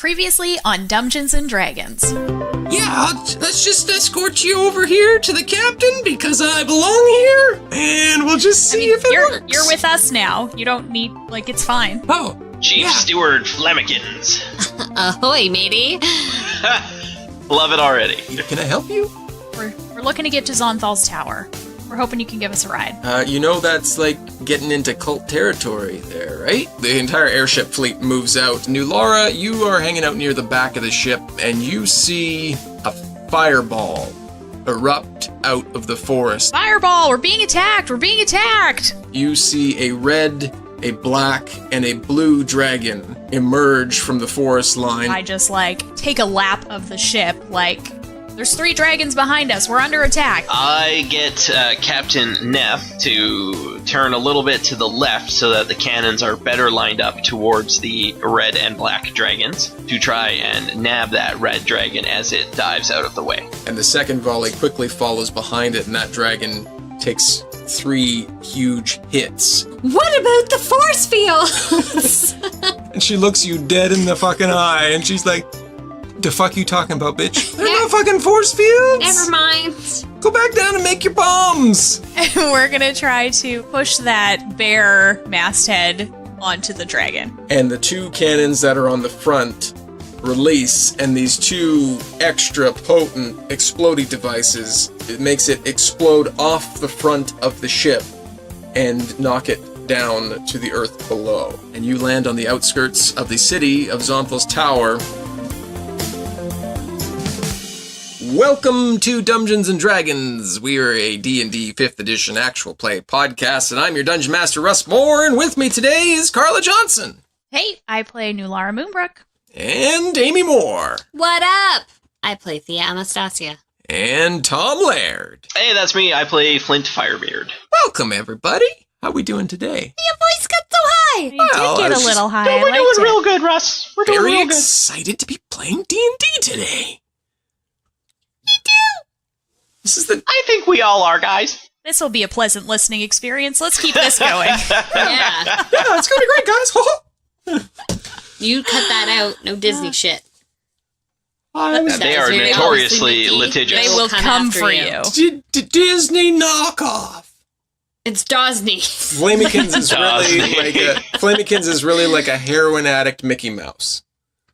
Previously on Dumbgeons and Dragons. Yeah, let's just escort you over here to the captain because I belong here, and we'll just see if it works. You're with us now. You don't need, it's fine. Oh, Chief Steward Flemikins. Ahoy, matey. Love it already. Can I help you? We're looking to get to Xonthal's tower. We're hoping you can give us a ride. That's like getting into cult territory there, right? The entire airship fleet moves out. Nulara, you are hanging out near the back of the ship, and you see a fireball erupt out of the forest. Fireball! We're being attacked! We're being attacked! You see a red, a black, and a blue dragon emerge from the forest line. I just, take a lap of the ship, there's 3 dragons behind us. We're under attack. I get Captain Neff to turn a little bit to the left so that the cannons are better lined up towards the red and black dragons to try and nab that red dragon as it dives out of the way. And the second volley quickly follows behind it, and that dragon takes 3 huge hits. What about the force fields? And she looks you dead in the fucking eye, and she's like, "The fuck you talking about, bitch? There are no fucking force fields! Never mind. Go back down and make your bombs!" And we're gonna try to push that bear masthead onto the dragon. And the 2 cannons that are on the front release, and these 2 extra potent exploding devices, it makes it explode off the front of the ship and knock it down to the earth below. And you land on the outskirts of the city of Xonthal's tower. Welcome to Dumbgeons and Dragons. We are a D&D 5th edition actual play podcast, and I'm your Dungeon Master, Russ Moore, and with me today is Carla Johnson. Hey, I play Nulara Moonbrook. And Amy Moore. What up? I play Thia Anastasia. And Tom Laird. Hey, that's me. I play Flint Firebeard. Welcome, everybody. How we doing today? Your voice got so high. You did get a little high. No, we're doing real good, Russ. We're doing Very real good. excited to be playing D&D today. You do. This is the... I think we all are, guys. This will be a pleasant listening experience. Let's keep this going. Yeah. Yeah, it's gonna be great, guys. You cut that out. No Disney shit. They are very notoriously obviously litigious. They will come after for you. you. Disney knockoff. It's Dosney. Flamikins is really like a heroin addict Mickey Mouse.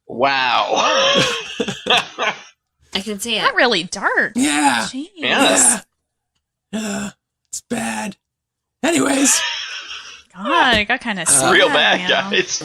Wow. I can see it. Not really dark. Yeah. Jeez. Yeah. It's bad. Anyways. God, it got kind of Real bad, guys.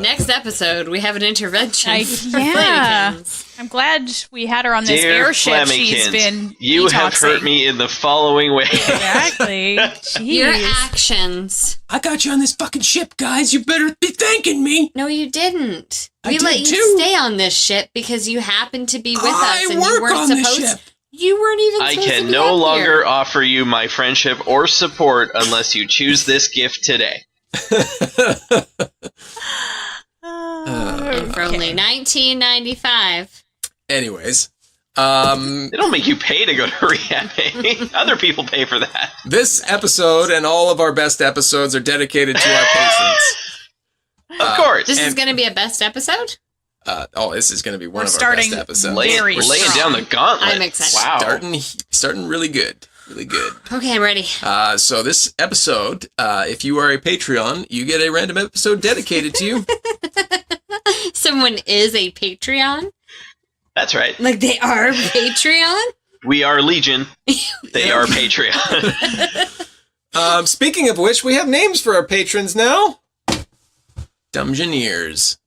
Next episode, we have an intervention. For Yeah. Flamikins. I'm glad we had her on this Dear airship. She's Flemikins, been you have detoxing. hurt me in the following way. Exactly. Jeez. Your actions. I got you on this fucking ship, guys. You better be thanking me. No, you didn't. I We did let you too. stay on this ship because you happened to be with us I and you work weren't on this supposed. ship. You weren't even. I supposed to can be no up longer here. offer you my friendship or support unless you choose this gift today. And for only $19.95. Anyways. They don't make you pay to go to rehab. Other people pay for that. This episode and all of our best episodes are dedicated to our patrons. Of course. This is going to be a best episode? This is going to be one We're of our starting best episodes. very We're laying strong. down the gauntlet. I'm excited. Wow. Starting really good. Really good. Okay, I'm ready. So this episode, if you are a Patreon, you get a random episode dedicated to you. Someone is a Patreon? That's right. Like they are Patreon? We are Legion. They are Patreon. Speaking of which, we have names for our patrons now. Dumbgeoneers.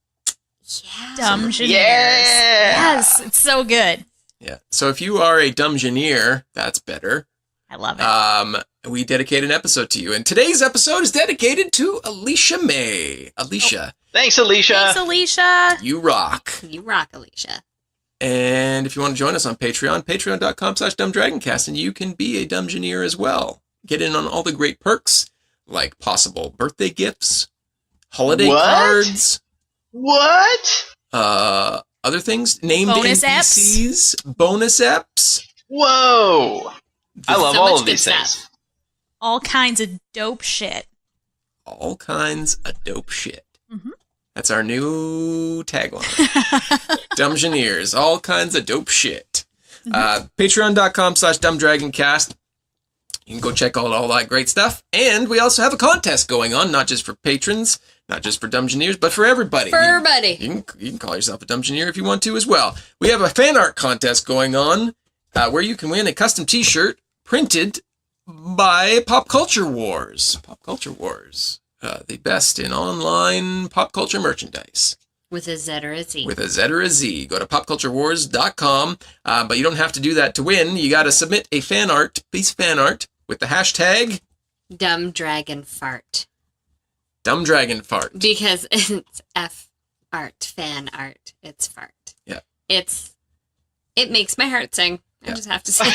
Yeah. Dumbgeoneers. Yeah. Yes, it's so good. Yeah. So if you are a Dumbgeoneer, that's better. I love it. We dedicate an episode to you. And today's episode is dedicated to Alicia May. Alicia, Thanks, Alicia. Thanks, Alicia. you rock. You rock, Alicia. And if you want to join us on Patreon, patreon.com/dumbdragoncast, and you can be a Dumbgeoneer as well. Get in on all the great perks, like possible birthday gifts, holiday What? cards, What? other things, named Bonus NPCs, bonus eps. Whoa. I love So all much of good these stuff. things. All kinds of dope shit. All kinds of dope shit. Mhm. That's our new tagline. Dumbgeneers, all kinds of dope shit. Patreon.com/dumbdragoncast. You can go check out all that great stuff. And we also have a contest going on, not just for patrons, not just for Dumbgeneers, but for everybody. For everybody. You can call yourself a Dumbgeneer if you want to as well. We have a fan art contest going on where you can win a custom t-shirt printed by Pop Culture Wars. Pop Culture Wars. The best in online pop culture merchandise. With a Z or a Z. With a Z or a Z. Go to popculturewars.com. But you don't have to do that to win. You got to submit a piece of fan art with the hashtag Dumb Dragon Fart. Dumb Dragon Fart. Because it's F art, fan art. It's fart. Yeah. It makes my heart sing. I just have to say.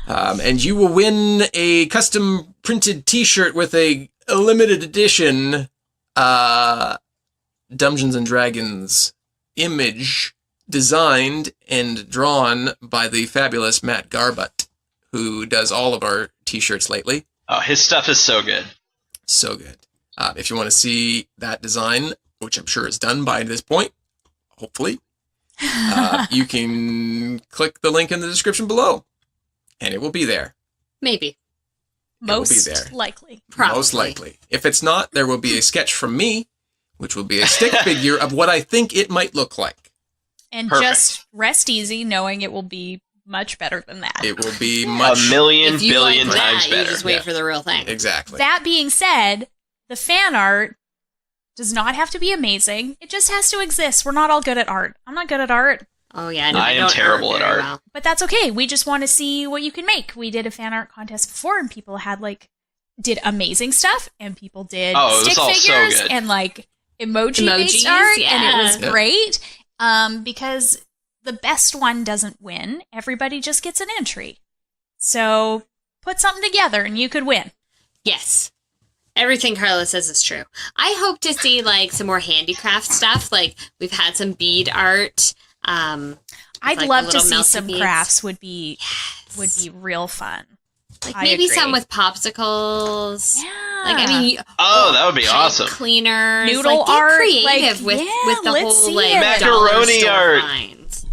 And you will win a custom printed t-shirt with a limited edition Dungeons and Dragons image designed and drawn by the fabulous Matt Garbutt, who does all of our t-shirts lately. Oh, his stuff is so good. So good. If you want to see that design, which I'm sure is done by this point, hopefully, you can click the link in the description below, and it will be there. Maybe. Most likely. Probably. Most likely. If it's not, there will be a sketch from me, which will be a stick figure of what I think it might look like. And Perfect. just rest easy knowing it will be much better than that. It will be much... A million If you billion like times that, better. you just wait for the real thing. Exactly. That being said, the fan art does not have to be amazing. It just has to exist. We're not all good at art. I'm not good at art. Oh, yeah. No, I am terrible at very art. well. But that's okay. We just want to see what you can make. We did a fan art contest before, and people did amazing stuff, and people did stick figures so good. and emoji-based Emojis, art, yeah. and it was great. Because the best one doesn't win. Everybody just gets an entry. So put something together, and you could win. Yes. Everything Carla says is true. I hope to see some more handicraft stuff. We've had some bead art. I'd the love to little see melty some beads. crafts. Would be real fun. I Maybe agree. some with popsicles. Yeah. That would be pipe awesome. Cleaners. Noodle get art, creative with the let's whole see dollar it. Macaroni store art. finds.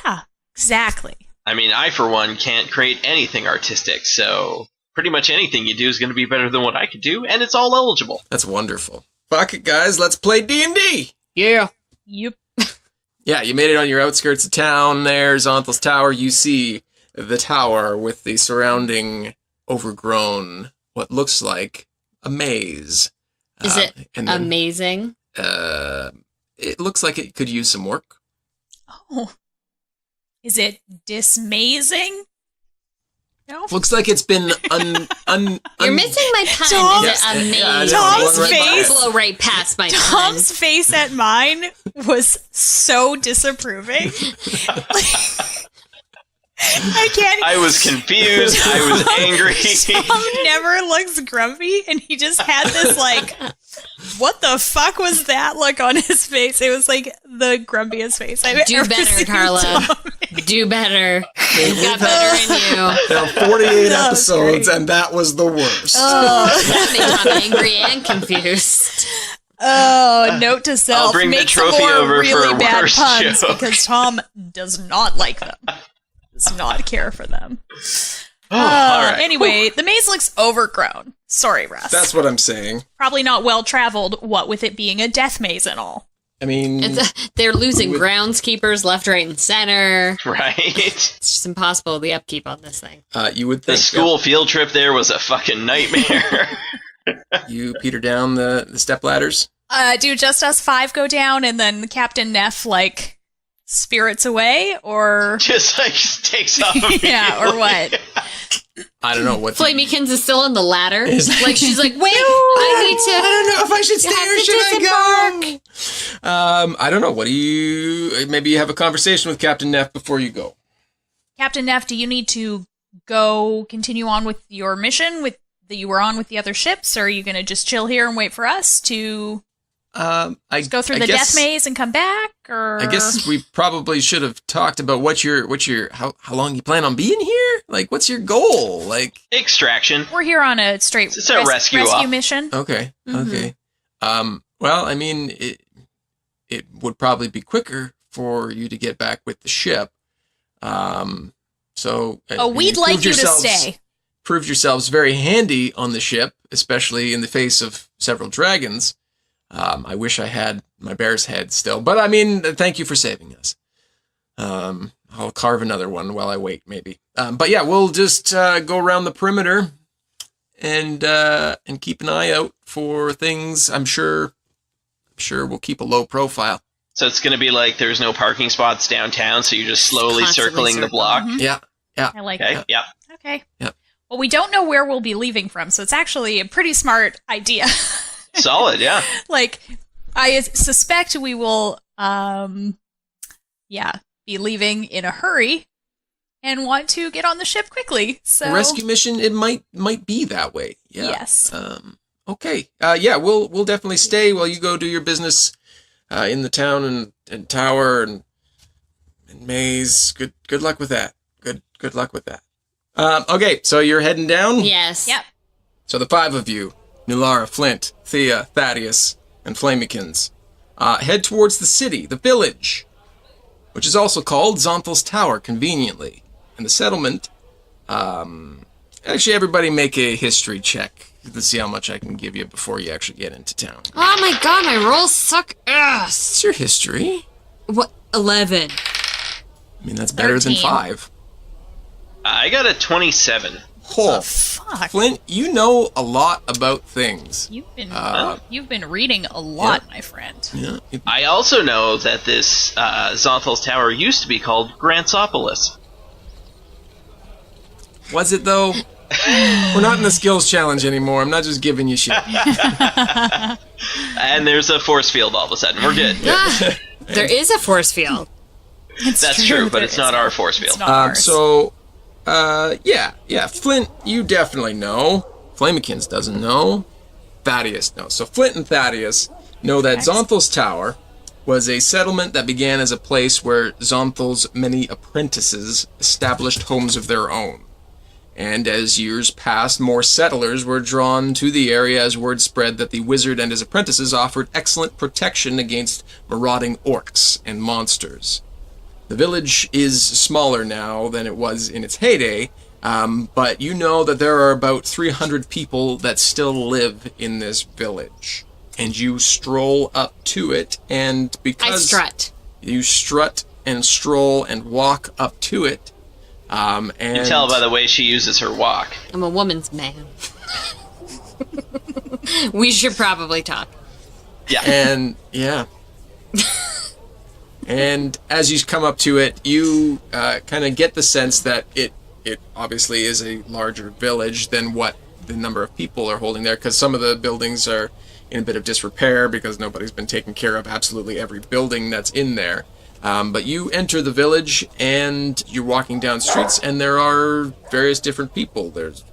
Yeah, exactly. I mean, I, for one, can't create anything artistic, so pretty much anything you do is going to be better than what I could do, and it's all eligible. That's wonderful. Fuck it, guys. Let's play D&D. Yeah. Yep. Yeah, you made it on your outskirts of town there, Xonthal's Tower. You see the tower with the surrounding overgrown, what looks like a maze. Is it and then, amazing? It looks like it could use some work. Oh, is it dismazing? No. Looks like it's been You're missing my pun. Tom- Is it amazing? Yeah, I know. Tom's One right by face- it. Blow right past my pun. Tom's face at mine was so disapproving. I can't. I was confused. I was angry. Tom never looks grumpy, and he just had this what the fuck was that look on his face? It was like the grumpiest face I've Do ever better, seen. Carla. Tom. Do better. You've got better in you. There are 48 That was episodes, great. and that was the worst. That made Tom angry and confused. Oh, note to self: I'll bring the make some trophy more over really for a bad worse puns joke. because Tom does not like them. Does not care for them. All right. Anyway, the maze looks overgrown. Sorry, Russ. That's what I'm saying. Probably not well traveled. What with it being a death maze and all. I mean, They're losing groundskeepers left, right, and center. Right? It's just impossible, the upkeep on this thing. you would The think school field trip there was a fucking nightmare. you peter down the step ladders. Do just us 5 go down and then Captain Neff spirits away, or Just takes off. yeah, or what? I don't know what. Flamekins is still on the ladder. Is- She's like, wait, I need to. I don't know if I should stay have or to should I go? I don't know. What do you? Maybe you have a conversation with Captain Neff before you go. Captain Neff, do you need to go continue on with your mission that you were on with the other ships, or are you going to just chill here and wait for us to I go through the death maze and come back? Or I guess we probably should have talked about what your how long you plan on being here. What's your goal? Extraction. we're here on a straight It's a rescue op. mission. Okay, okay. Well, I mean, it would probably be quicker for you to get back with the ship. We'd like you to stay. Proved yourselves very handy on the ship, especially in the face of several dragons. I wish I had my bear's head still, but I mean, thank you for saving us. I'll carve another one while I wait, maybe. But yeah, we'll just go around the perimeter and keep an eye out for things. I'm sure we'll keep a low profile. So it's going to be like there's no parking spots downtown, so you're just slowly circling the block. Mm-hmm. Yeah. I like that. Yeah. Okay. Yeah. Well, we don't know where we'll be leaving from, so it's actually a pretty smart idea. Solid, yeah. Like, I suspect we will, be leaving in a hurry and want to get on the ship quickly. So A rescue mission, it might be that way. Yeah. Yes. Okay. We'll definitely stay while you go do your business in the town and tower and maze. Good luck with that. Good luck with that. Okay, so you're heading down? Yes. Yep. So the 5 of you, Nulara, Flint, Thia, Thaddeus, and Flamekins, head towards the city, the village, which is also called Xonthal's Tower, conveniently. And the settlement, actually everybody make a history check to see how much I can give you before you actually get into town. Oh my god, my rolls suck ass. What's your history? What? 11. I mean, that's better 13. than 5. I got a 27. Oh, fuck. Flint, you know a lot about things. You've been reading a lot, my friend. Yeah. I also know that this Xonthal's Tower used to be called Grantsopolis. Was it, though? We're not in the skills challenge anymore. I'm not just giving you shit. And there's a force field all of a sudden. We're good. There is a force field. That's true, but it's not our force field. It's not ours. Flint, you definitely know. Flamekins doesn't know. Thaddeus knows. So Flint and Thaddeus know that Xonthal's Tower was a settlement that began as a place where Xonthal's many apprentices established homes of their own. And as years passed, more settlers were drawn to the area as word spread that the wizard and his apprentices offered excellent protection against marauding orcs and monsters. The village is smaller now than it was in its heyday, but you know that there are about 300 people that still live in this village. And you stroll up to it, and because... I strut. You strut and stroll and walk up to it, and... You tell by the way she uses her walk. I'm a woman's man. We should probably talk. Yeah. And, yeah. And as you come up to it, you kind of get the sense that it obviously is a larger village than what the number of people are holding there, because some of the buildings are in a bit of disrepair because nobody's been taking care of absolutely every building that's in there. But you enter the village and you're walking down streets, and there are various different people. There's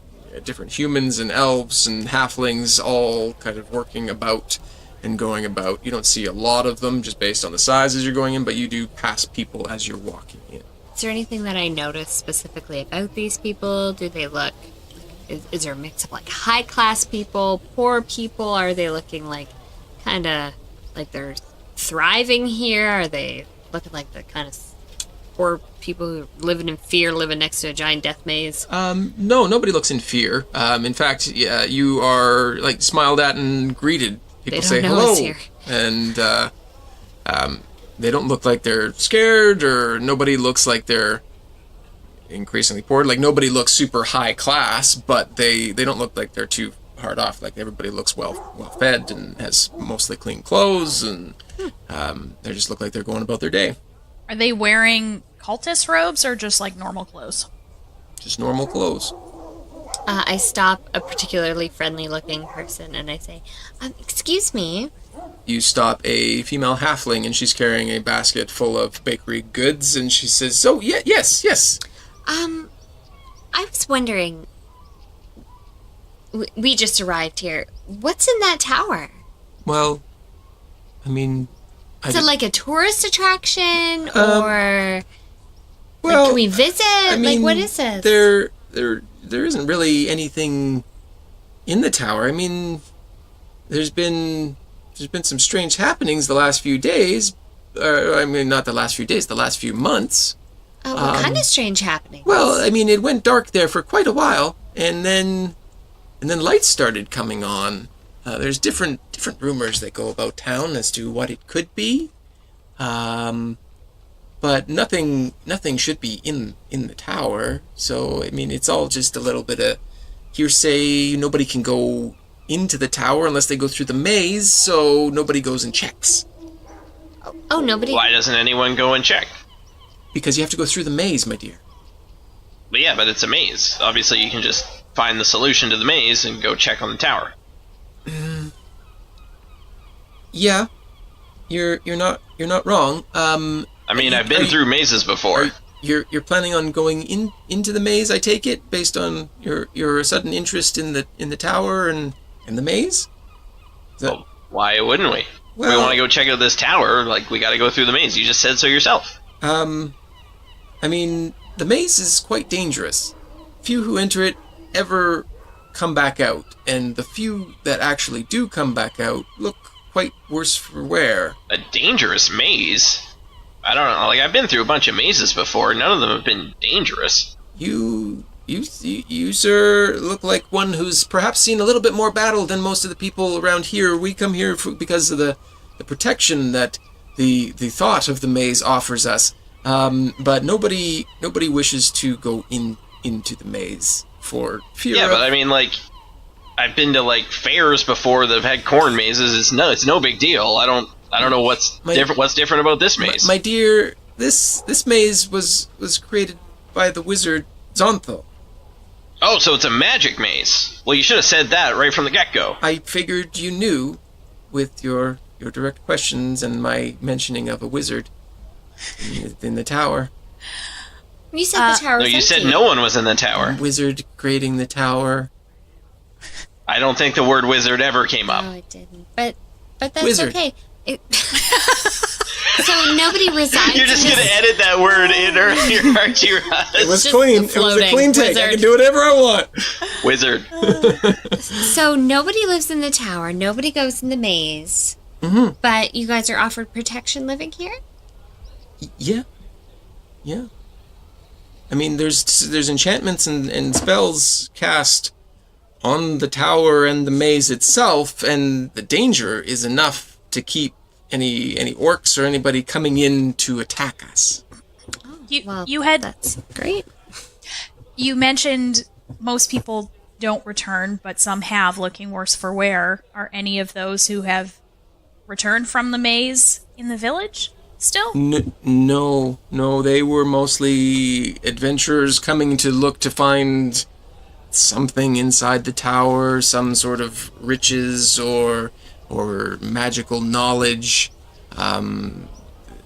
different humans and elves and halflings all kind of working about and going about. You don't see a lot of them just based on the size as you're going in, but you do pass people as you're walking in. Is there anything that I noticed specifically about these people? Do they look... Is there a mix of, like, high-class people, poor people? Are they looking like kind of like they're thriving here? Are they looking like the kind of poor people who are living in fear, living next to a giant death maze? No, nobody looks in fear. In fact, yeah, you are, like, smiled at and greeted. People say hello, here. And they don't look like they're scared, or nobody looks like they're increasingly poor. Like, nobody looks super high class, but they don't look like they're too hard off. Like, everybody looks well fed and has mostly clean clothes, and they just look like they're going about their day. Are they wearing cultist robes or just like normal clothes? Just normal clothes. I stop a particularly friendly-looking person and I say, excuse me. You stop a female halfling, and she's carrying a basket full of bakery goods, and she says, "Oh, yeah, yes. I was wondering, we just arrived here. What's in that tower? Well, I mean... Is it like a tourist attraction, or... Well, can we visit? I mean, like, what is this? There isn't really anything in the tower. I mean, there's been there's been some strange happenings the last few days. I mean, not the last few days, the last few months. What kind of strange happenings? Well, I mean, it went dark there for quite a while, and then lights started coming on. There's different rumors that go about town as to what it could be, but nothing should be in the tower. So I mean, it's all just a little bit of hearsay. Nobody can go into the tower unless they go through the maze, so nobody goes and checks. Oh, nobody. Why doesn't anyone go and check? Because you have to go through the maze, my dear. But yeah, but it's a maze. Obviously, you can just find the solution to the maze and go check on the tower. Yeah, you're not wrong. I mean, I've been through mazes before. You're planning on going into the maze, I take it, based on your sudden interest in the tower and the maze? Well, why wouldn't we? Well, we want to go check out this tower, like, we got to go through the maze. You just said so yourself. I mean, the maze is quite dangerous. Few who enter it ever come back out, and the few that actually do come back out look quite worse for wear. A dangerous maze? I don't know. Like, I've been through a bunch of mazes before. None of them have been dangerous. You, sir, look like one who's perhaps seen a little bit more battle than most of the people around here. We come here because of the protection that the thought of the maze offers us. But nobody wishes to go into the maze for fear. Yeah, but I mean, like, I've been to like fairs before that have had corn mazes. It's no big deal. I don't know what's different. What's different about this maze? My dear, this maze was created by the wizard Xonthal. Oh, so it's a magic maze. Well, you should have said that right from the get-go. I figured you knew, with your direct questions and my mentioning of a wizard in the tower. You said the tower was No, you empty. said no one was in the tower. Wizard creating the tower. I don't think the word wizard ever came up. No, it didn't. But that's Wizard. okay. So nobody resigned. You're just gonna edit that word in, aren't you, Russ? It was just clean. the It was a floating clean take. I wizard. can do whatever I want. Wizard. So nobody lives in the tower. Nobody goes in the maze. Mm-hmm. But you guys are offered protection living here? Yeah. I mean, there's enchantments and spells cast on the tower and the maze itself, and the danger is enough to keep any orcs or anybody coming in to attack us. That's great. You mentioned most people don't return, but some have, looking worse for wear. Are any of those who have returned from the maze in the village still? No, they were mostly adventurers coming to look to find something inside the tower, some sort of riches or magical knowledge.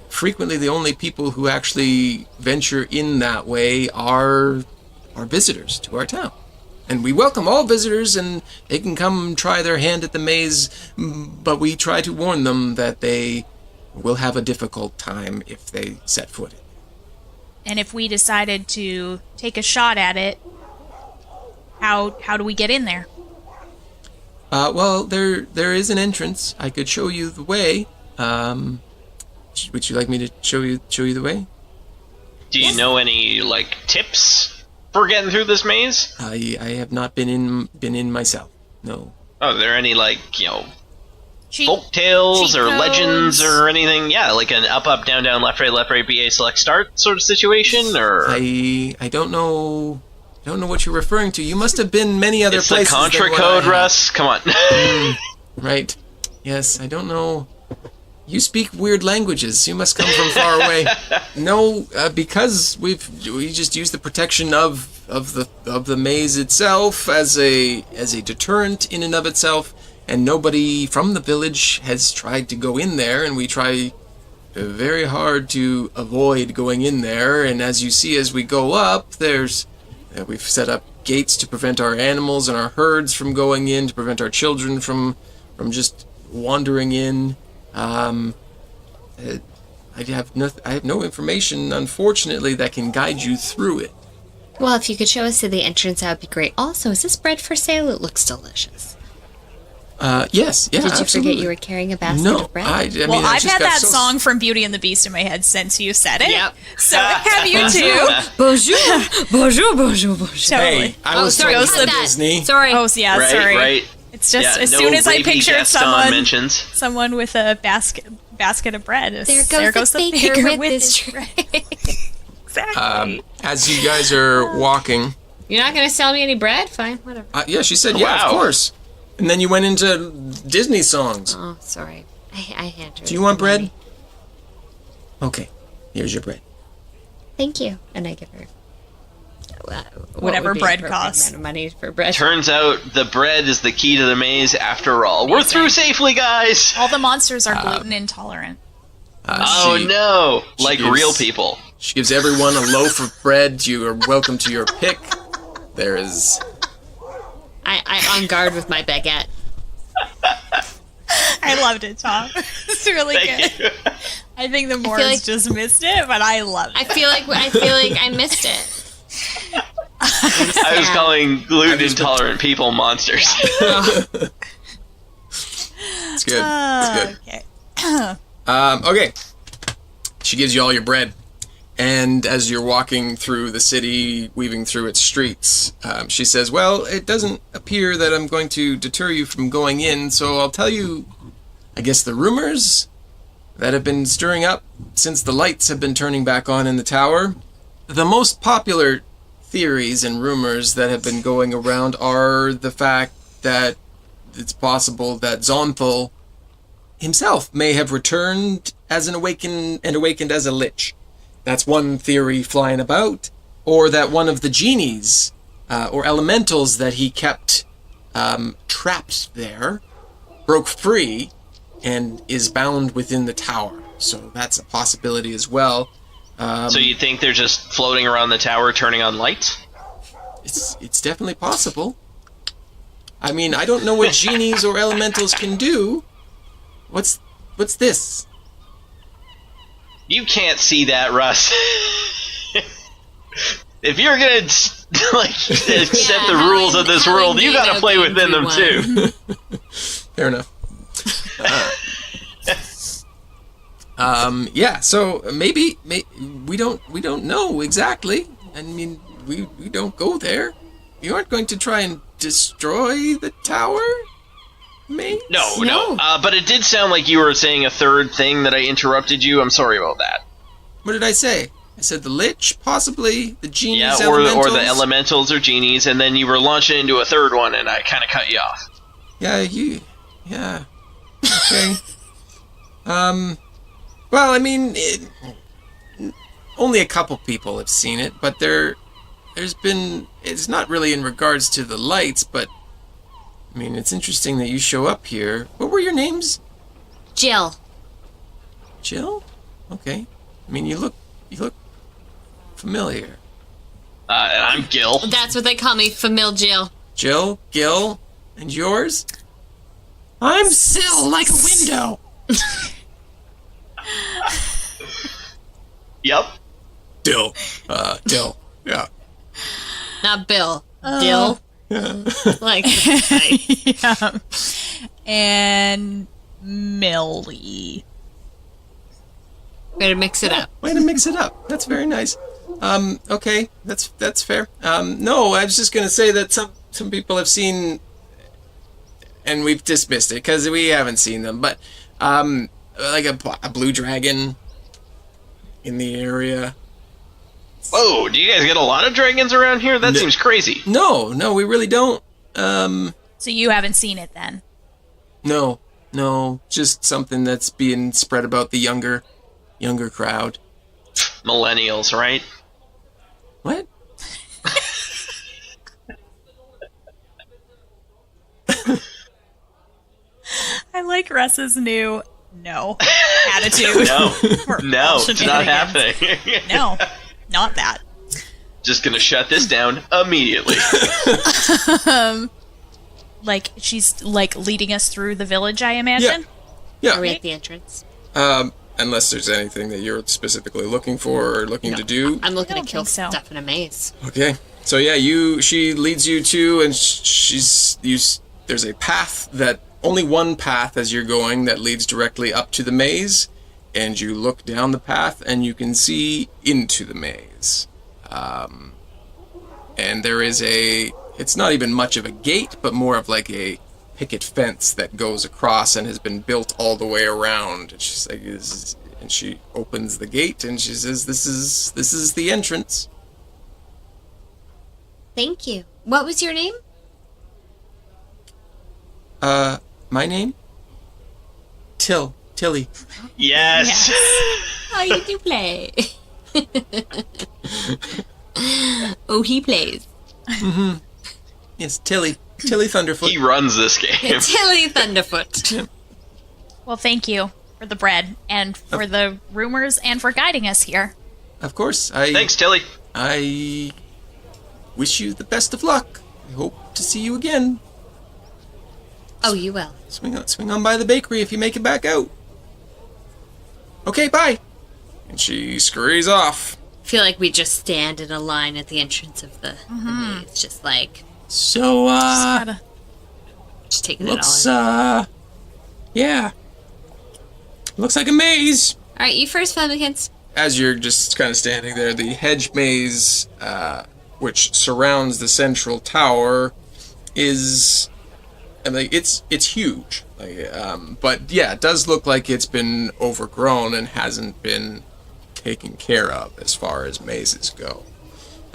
Frequently, the only people who actually venture in that way are visitors to our town. And we welcome all visitors, and they can come try their hand at the maze, but we try to warn them that they will have a difficult time if they set foot in. And if we decided to take a shot at it, how do we get in there? Well, there is an entrance. I could show you the way. Would you like me to show you the way? Do you know any like tips for getting through this maze? I have not been in myself. No. Oh, are there any like Cheat folk tales or codes? legends or anything? Yeah, like an up down left right BA select start sort of situation, or I don't know. I don't know what you're referring to. You must have been many other it's the places. Contra than what code, I have. Russ. Come on. Right. Yes, I don't know. You speak weird languages. You must come from far away. No, because we just use the protection of the maze itself as a deterrent in and of itself, and nobody from the village has tried to go in there, and we try very hard to avoid going in there. And as you see, as we go up, we've set up gates to prevent our animals and our herds from going in, to prevent our children from just wandering in. I have no information, unfortunately, that can guide you through it. Well, if you could show us to the entrance, that would be great. Also, is this bread for sale? It looks delicious. Yes, yeah, Did you absolutely. forget you were carrying a basket No, of bread? I mean, Well, I I've just had got that so- song from Beauty and the Beast in my head since you said it. Yep. So have you too. Bonjour, bonjour, bonjour, bonjour. Totally. Hey, I was sorry, told cut by that. Disney. Sorry. Oh, yeah, Right, sorry. right. It's just Yeah, as no soon as I rapey pictured Gaston mentions. someone with a basket of bread. There goes the baker with his bread. Exactly. As you guys are walking, You're not going to sell me any bread? Fine, whatever. yeah, she said, yeah, Wow. of course. And then you went into Disney songs. Oh, sorry. I hand her. Do you want the bread? money. Okay, here's your bread. Thank you. And I give her what Whatever would be bread appropriate costs. amount of money for bread. Turns out the bread is the key to the maze after all. We're through safely, guys! All the monsters are gluten intolerant. Oh no! Like gives- real people. She gives everyone a loaf of bread. You are welcome to your pick. There is... I on guard with my baguette. I loved it, Tom. It's really Thank good. you. I think the feel Moors like- just missed it, but I love it. I feel like I missed it. I was calling gluten intolerant people monsters. It's good. It's good. Okay. Okay. She gives you all your bread. And as you're walking through the city, weaving through its streets, she says, well, it doesn't appear that I'm going to deter you from going in, so I'll tell you, I guess, the rumors that have been stirring up since the lights have been turning back on in the tower. The most popular theories and rumors that have been going around are the fact that it's possible that Xonthal himself may have returned as an awakened as a lich. That's one theory flying about. Or that one of the genies or elementals that he kept trapped there broke free and is bound within the tower. So that's a possibility as well. So you think they're just floating around the tower turning on lights? It's definitely possible. I mean, I don't know what genies or elementals can do. What's this? You can't see that, Russ. If you're gonna accept the rules of this world, you gotta play within them too. Fair enough. Yeah. So maybe we don't know exactly. I mean, we don't go there. You aren't going to try and destroy the tower, mate? No. But it did sound like you were saying a third thing that I interrupted you. I'm sorry about that. What did I say? I said the lich, possibly the genies, Yeah, or elementals. the elementals or genies, and then you were launching into a third one, and I kind of cut you off. Yeah. Okay. Well, I mean, only a couple people have seen it, but there's been. It's not really in regards to the lights, but I mean, it's interesting that you show up here. What were your names? Jill. Jill? Okay. I mean, you look familiar. I'm Gil. That's what they call me, Famil Jill. Jill, Gil, and yours? I'm Sill, like a window. Yep. Dill. Dill. Yeah. Not Bill. Dill. Like, Yeah. And Millie. way to mix it up. Way to mix it up. That's very nice. Okay, that's fair. No, I was just gonna say that some people have seen, and we've dismissed it because we haven't seen them. But like a blue dragon in the area. Whoa, do you guys get a lot of dragons around here? That seems crazy. No, we really don't. So you haven't seen it then? No, just something that's being spread about the younger crowd. Millennials, right? What? I like Russ's new attitude. No, for no, all it's not shenanigans. happening. No, not that. Just gonna shut this down immediately. Like she's like leading us through the village, I imagine. Yeah. Are we at the entrance? Unless there's anything that you're specifically looking for or looking to do. I'm looking I to don't kill think so. stuff in a maze. Okay. So yeah, she leads you to, and there's a path that only one path as you're going that leads directly up to the maze, and you look down the path and you can see into the maze. And there is it's not even much of a gate, but more of like a picket fence that goes across and has been built all the way around. And she's like, and she opens the gate and she says, this is the entrance. Thank you. What was your name? My name? Tilly. Yes. Oh, you do play. Oh, he plays. Mm-hmm. Yes, Tilly Thunderfoot. He runs this game. Tilly Thunderfoot. Well, thank you for the bread and for the rumors and for guiding us here. Of course. Thanks, Tilly. I wish you the best of luck. I hope to see you again. Oh, you will. Swing on by the bakery if you make it back out. Okay, bye. And she scurries off. I feel like we just stand in a line at the entrance of the maze, just like So, just taking looks, it all in. Yeah. Looks like a maze. All right, you first, Flemikins. As you're just kind of standing there, the hedge maze, which surrounds the central tower, is, I mean, it's huge. But yeah, it does look like it's been overgrown and hasn't been taken care of as far as mazes go.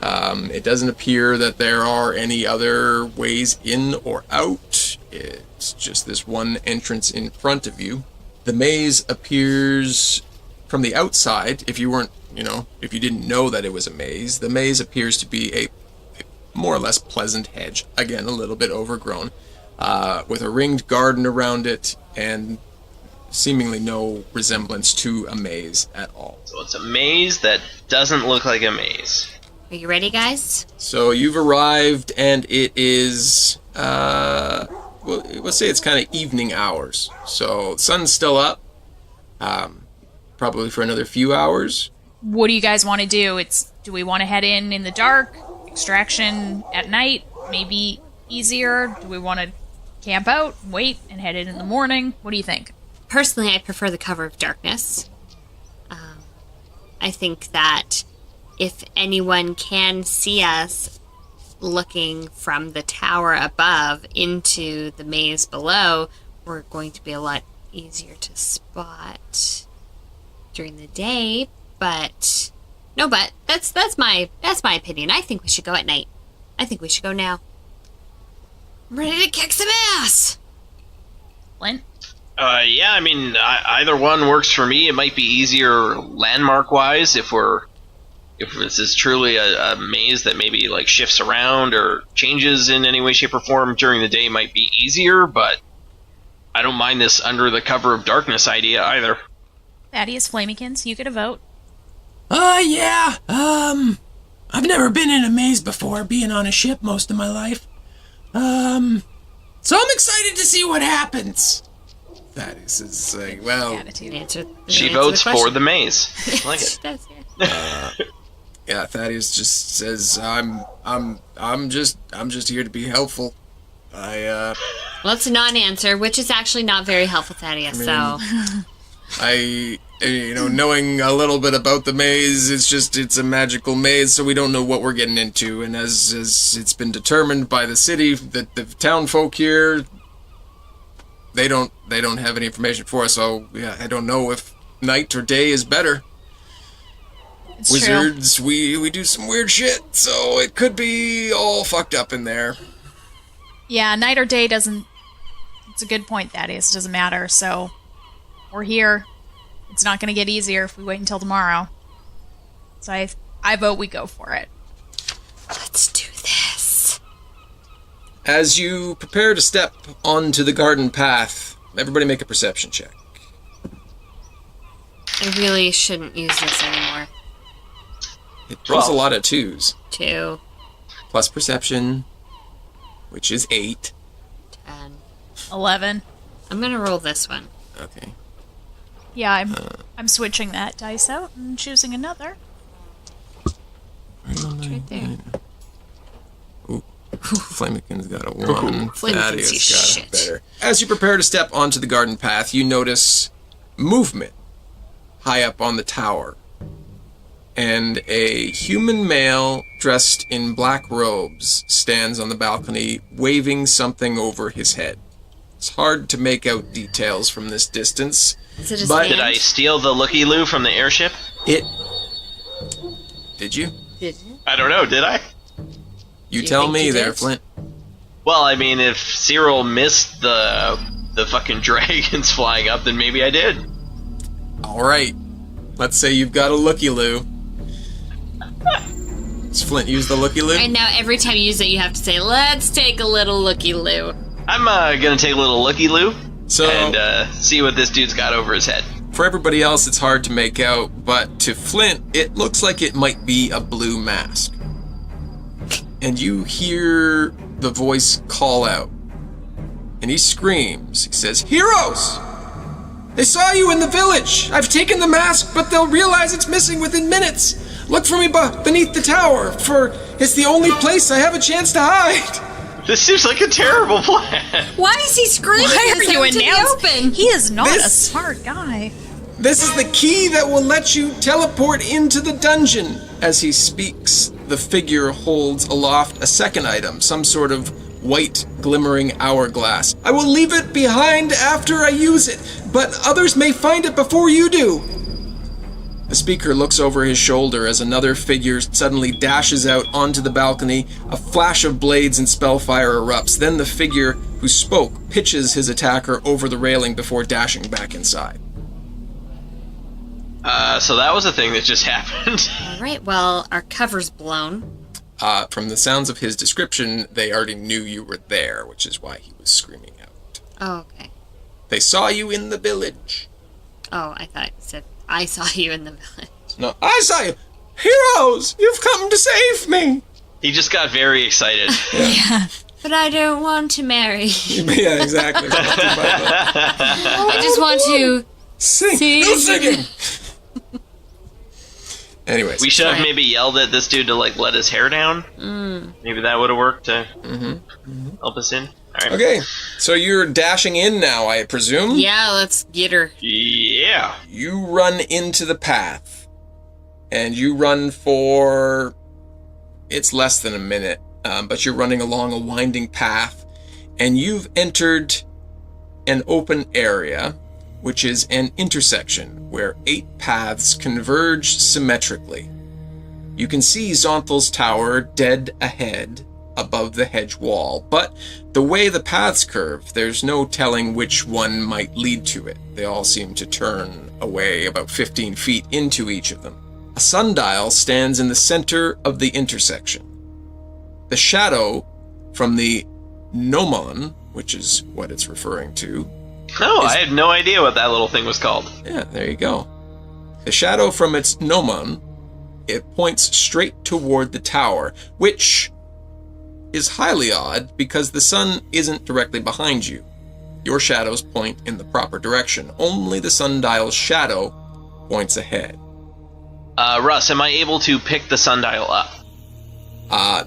It doesn't appear that there are any other ways in or out. It's just this one entrance in front of you. The maze appears from the outside, if you didn't know that it was a maze, the maze appears to be a more or less pleasant hedge. Again, a little bit overgrown, with a ringed garden around it and seemingly no resemblance to a maze at all. So it's a maze that doesn't look like a maze. Are you ready, guys? So you've arrived, and it is, we'll say it's kind of evening hours. So sun's still up, probably for another few hours. What do you guys want to do? Do we want to head in the dark? Extraction at night? Maybe easier? Do we want to camp out, wait, and head in the morning? What do you think? Personally, I prefer the cover of darkness. I think that if anyone can see us looking from the tower above into the maze below, we're going to be a lot easier to spot during the day. But that's my opinion. I think we should go at night. I think we should go now. I'm ready to kick some ass. Flint? Yeah, I mean, either one works for me. It might be easier landmark-wise if this is truly a maze that maybe like shifts around or changes in any way, shape, or form during the day might be easier, but I don't mind this under the cover of darkness idea either. Thaddeus Flamikins, you get a vote. Yeah. I've never been in a maze before, being on a ship most of my life. So I'm excited to see what happens. Thaddeus is saying, well, She votes for the maze. I like it. yeah, Thaddeus just says, I'm just here to be helpful. Well, it's a non-answer, which is actually not very helpful, Thaddeus, knowing a little bit about the maze, it's a magical maze, so we don't know what we're getting into. And as it's been determined by the city, that the town folk here, they don't have any information for us. So yeah, I don't know if night or day is better. It's Wizards, true. we do some weird shit, so it could be all fucked up in there. Yeah, night or day doesn't... It's a good point, Thaddeus. It doesn't matter, so... We're here. It's not going to get easier if we wait until tomorrow. So I vote we go for it. Let's do this. As you prepare to step onto the garden path, everybody make a perception check. I really shouldn't use this anymore. It rolls a 12. lot of 2s. 2, Plus perception, which is 8. 10. 11. I'm gonna roll this one. Okay. Yeah, I'm switching that dice out and choosing another. It's right there. Ooh. Flamekin's got a 1. Flamekin's Thaddeus his got shit. a better. As you prepare to step onto the garden path, you notice movement high up on the tower. And a human male dressed in black robes stands on the balcony, waving something over his head. It's hard to make out details from this distance. Is it his But- hand? Did I steal the looky-loo from the airship? Did you? Did you? I don't know, did I? You Do you tell think me you there, did? Flint. Well, I mean, if Cyril missed the fucking dragons flying up, then maybe I did. Alright. Let's say you've got a looky-loo. Does Flint use the looky-loo? And now every time you use it, you have to say, let's take a little looky-loo. I'm gonna take a little looky-loo So, and see what this dude's got over his head. for everybody else, it's hard to make out, but to Flint, it looks like it might be a blue mask. And you hear the voice call out. And he screams. He says, "Heroes! They saw you in the village! I've taken the mask, but they'll realize it's missing within minutes! Look for me beneath the tower, for it's the only place I have a chance to hide!" This seems like a terrible plan. Why is he screaming? Why are this you out to the announcing? open? He is not a This- smart guy. "This is the key that will let you teleport into the dungeon." As he speaks, the figure holds aloft a second item, some sort of white, glimmering hourglass. "I will leave it behind after I use it, but others may find it before you do." The speaker looks over his shoulder as another figure suddenly dashes out onto the balcony. A flash of blades and spellfire erupts. Then the figure who spoke pitches his attacker over the railing before dashing back inside. So that was a thing that just happened. All right, well, our cover's blown. From the sounds of his description, they already knew you were there, which is why he was screaming out. Oh, okay. "They saw you in the village." Oh, I thought you said, I saw you in the village. "No, I saw you. Heroes, you've come to save me." He just got very excited. But I don't want to marry. Yeah, exactly. I just want to Sing. Sing. No singing. Anyways. We should have Sorry. maybe yelled at this dude to like let his hair down. Maybe that would have worked to help us in. All right. Okay, so you're dashing in now, I presume? Yeah, let's get her. Yeah. You run into the path. And you run for... It's less than a minute. But you're running along a winding path. And you've entered an open area, which is an intersection where 8 paths converge symmetrically. You can see Xonthal's tower dead ahead above the hedge wall, but the way the paths curve, there's no telling which one might lead to it. They all seem to turn away about 15 feet into each of them. A sundial stands in the center of the intersection. The shadow from the gnomon, which is what it's referring to. Oh, I had no idea what that little thing was called. Yeah, there you go. The shadow from its gnomon, it points straight toward the tower, which is highly odd because the sun isn't directly behind you. Your shadows point in the proper direction. Only the sundial's shadow points ahead. Russ, am I able to pick the sundial up?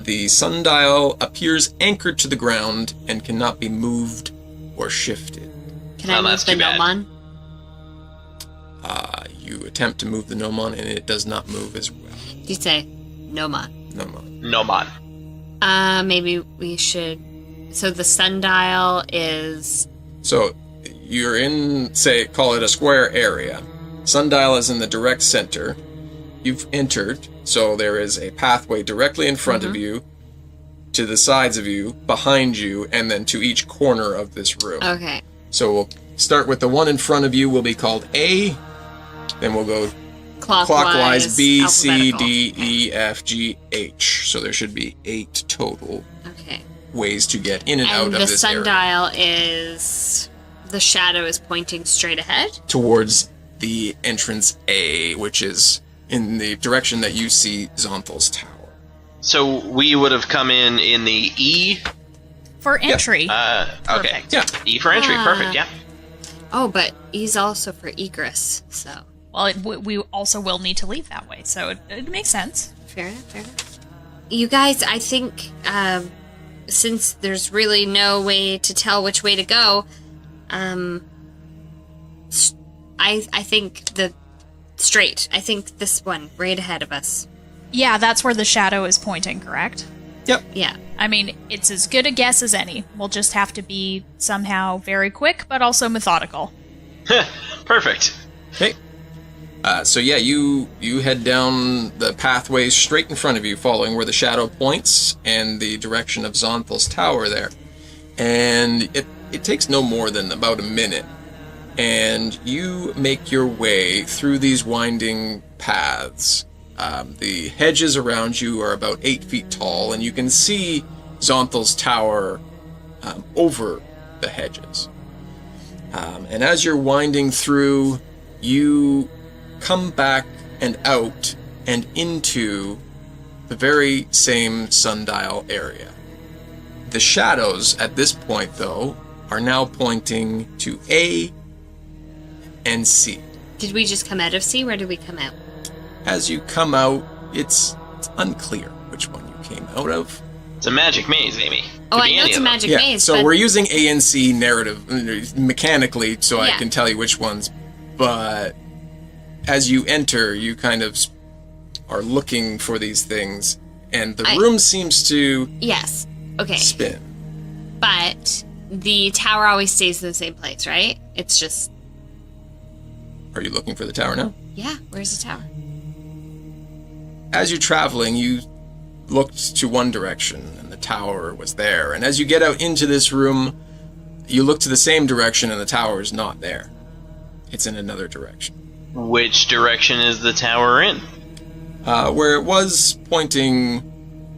The sundial appears anchored to the ground and cannot be moved or shifted. Can I move that's the too bad. gnomon? You attempt to move the gnomon and it does not move as well. You say gnomon. Gnomon. No mod. Maybe we should. So the sundial is. So you're in, say, call it a square area. Sundial is in the direct center. You've entered, so there is a pathway directly in front of you, to the sides of you, behind you, and then to each corner of this room. Okay. So we'll start with the one in front of you will be called A, then we'll go clockwise B, C, D, E, F, G, H. So there should be 8 total Okay. ways to get in and out And of the this area. sundial is. The shadow is pointing straight ahead? Towards the entrance A, which is in the direction that you see Xonthal's tower. So we would have come in the E. For entry. Okay. Perfect. Yeah. E for entry. Ah. Perfect. Yeah. Oh, but he's also for egress, so. Well, we also will need to leave that way, so it makes sense. Fair enough, fair enough. You guys, I think, since there's really no way to tell which way to go, I think the straight. I think this one right ahead of us. Yeah, that's where the shadow is pointing, correct? Yep. Yeah. I mean, it's as good a guess as any. We'll just have to be somehow very quick, but also methodical. Perfect. Okay. So yeah, you head down the pathway straight in front of you, following where the shadow points and the direction of Xonthal's tower there. And it takes no more than about a minute. And you make your way through these winding paths. The hedges around you are about 8 feet tall, and you can see Xonthal's tower over the hedges. And as you're winding through, you come back and out and into the very same sundial area. The shadows at this point, though, are now pointing to A and C. Did we just come out of C? Where did we come out? As you come out, it's unclear which one you came out of. It's a magic maze, Amy. Oh, Could I be know any it's a of them. magic Yeah, maze. so but we're using A and C narrative mechanically, so I Yeah. can tell you which ones. But as you enter, you kind of are looking for these things, and the room seems to yes. Okay. spin. But the tower always stays in the same place, right? It's just Are you looking for the tower now? yeah. Where's the tower? As you're traveling, you looked to one direction, and the tower was there. And as you get out into this room, you look to the same direction, and the tower is not there. It's in another direction. Which direction is the tower in? Where it was pointing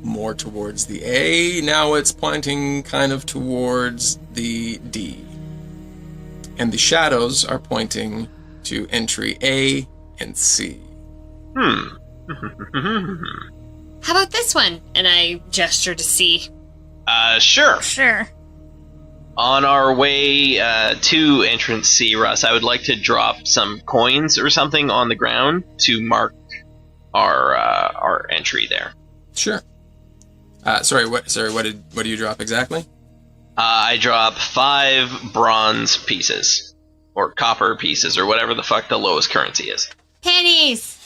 more towards the A, now it's pointing kind of towards the D. And the shadows are pointing to entry A and C. How about this one? And I gesture to C. Sure. Sure. On our way to entrance C, Russ, I would like to drop some coins or something on the ground to mark our entry there. Sure. What do you drop exactly? I drop 5 bronze pieces, or copper pieces, or whatever the fuck the lowest currency is. Pennies!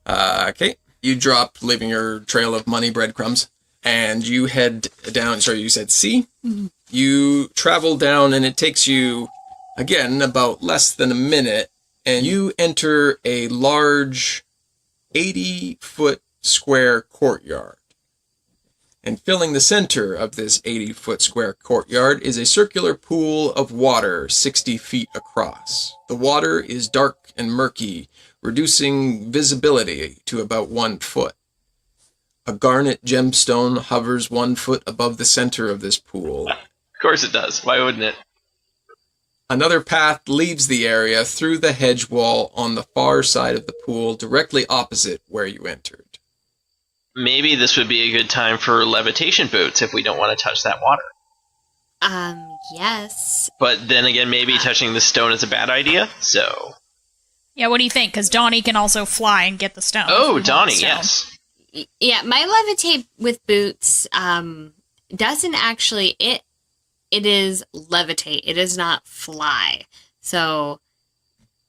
Okay. You drop, leaving your trail of money breadcrumbs, and you head down. Sorry, you said C? Mm-hmm. You travel down, and it takes you, again, about less than a minute, and you enter a large 80-foot square courtyard. And filling the center of this 80-foot square courtyard is a circular pool of water 60 feet across. The water is dark and murky, reducing visibility to about 1 foot. A garnet gemstone hovers 1 foot above the center of this pool. Of course it does. Why wouldn't it? Another path leaves the area through the hedge wall on the far side of the pool, directly opposite where you entered. Maybe this would be a good time for levitation boots if we don't want to touch that water. Yes. But then again, maybe touching the stone is a bad idea, so... Yeah, what do you think? Because Donnie can also fly and get the stone. if we Oh, want Donnie, the stone. yes. Yeah, my levitate with boots doesn't actually... It is levitate. It is not fly. So,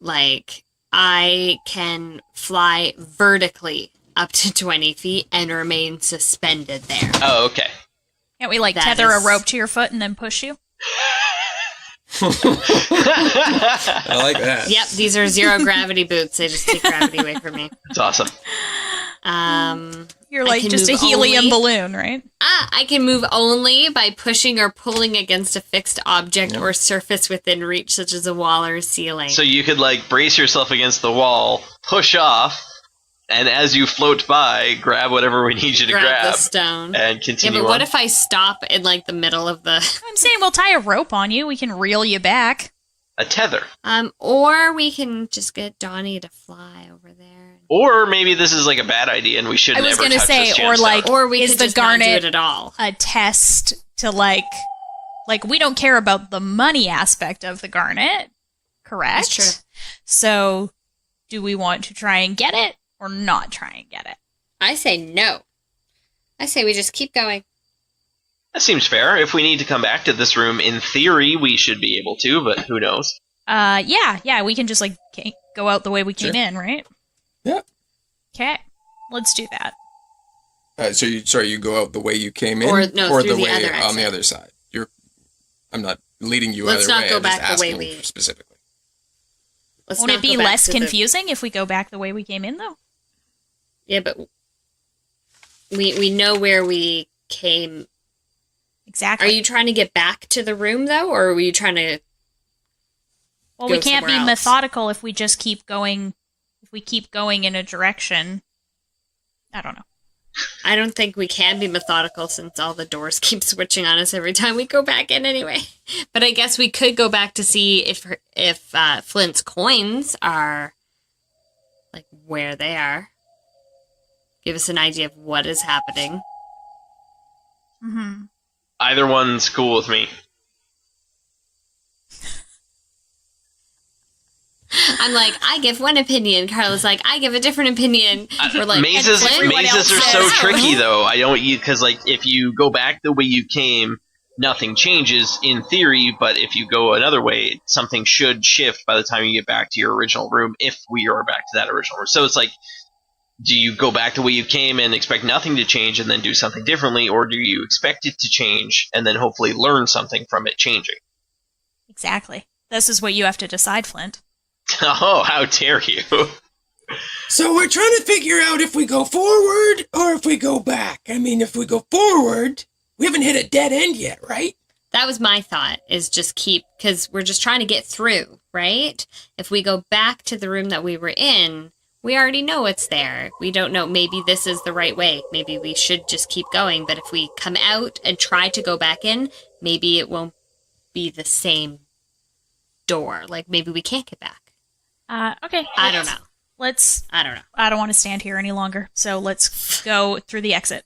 like, I can fly vertically up to 20 feet and remain suspended there. Oh, okay. Can't we, like, That tether is- a rope to your foot and then push you? I like that. Yep, these are 0 gravity boots. They just take gravity away from me. That's awesome. You're I like can just a move helium only- balloon, right? I can move only by pushing or pulling against a fixed object or surface within reach, such as a wall or a ceiling. So you could, like, brace yourself against the wall, push off, and as you float by, grab whatever we need you to grab grab, the stone. and Yeah, continue but what on. if I stop in like the middle of the I'm saying we'll tie a rope on you. We can reel you back. A tether. or we can just get Donnie to fly over there. Or maybe this is, like, a bad idea and we shouldn't I was ever gonna touch say, this or, gemstone. like, Or we Is could the just not do garnet- it at all. A test to like we don't care about the money aspect of the garnet, correct? That's true. So, do we want to try and get it or not try and get it? I say no. I say we just keep going. That seems fair. If we need to come back to this room, in theory, we should be able to, but who knows? Yeah, we can just, like, go out the way we came in, right? Yeah. Okay, let's do that. So you go out the way you came in, Or the way other on the exit. other side. I'm not leading you Let's either not way. go I'm just back the way asking we- specifically. Let's Won't not it be go back less to the- confusing if we go back the way we came in, though? Yeah, but we know where we came. Exactly. Are you trying to get back to the room, though, or were you trying to... Well, go we can't be somewhere else? methodical if we just keep going. If we keep going in a direction, I don't know. I don't think we can be methodical since all the doors keep switching on us every time we go back in anyway. But I guess we could go back to see if Flint's coins are, like, where they are. Give us an idea of what is happening. Mm-hmm. Either one's cool with me. I'm like, I give one opinion. Carla's like, I give a different opinion. We're like, mazes and Flint? mazes are so tricky, though. I don't because like if you go back the way you came, nothing changes in theory. But if you go another way, something should shift by the time you get back to your original room. If we are back to that original room, so it's like, do you go back the way you came and expect nothing to change and then do something differently, or do you expect it to change and then hopefully learn something from it changing? Exactly. This is what you have to decide, Flint. Oh, how dare you! So we're trying to figure out if we go forward or if we go back. I mean, if we go forward, we haven't hit a dead end yet, right? That was my thought, is just keep, because we're just trying to get through, right? If we go back to the room that we were in, we already know it's there. We don't know, maybe this is the right way. Maybe we should just keep going. But if we come out and try to go back in, maybe it won't be the same door. Like, maybe we can't get back. Okay. I don't know. I don't want to stand here any longer, so let's go through the exit.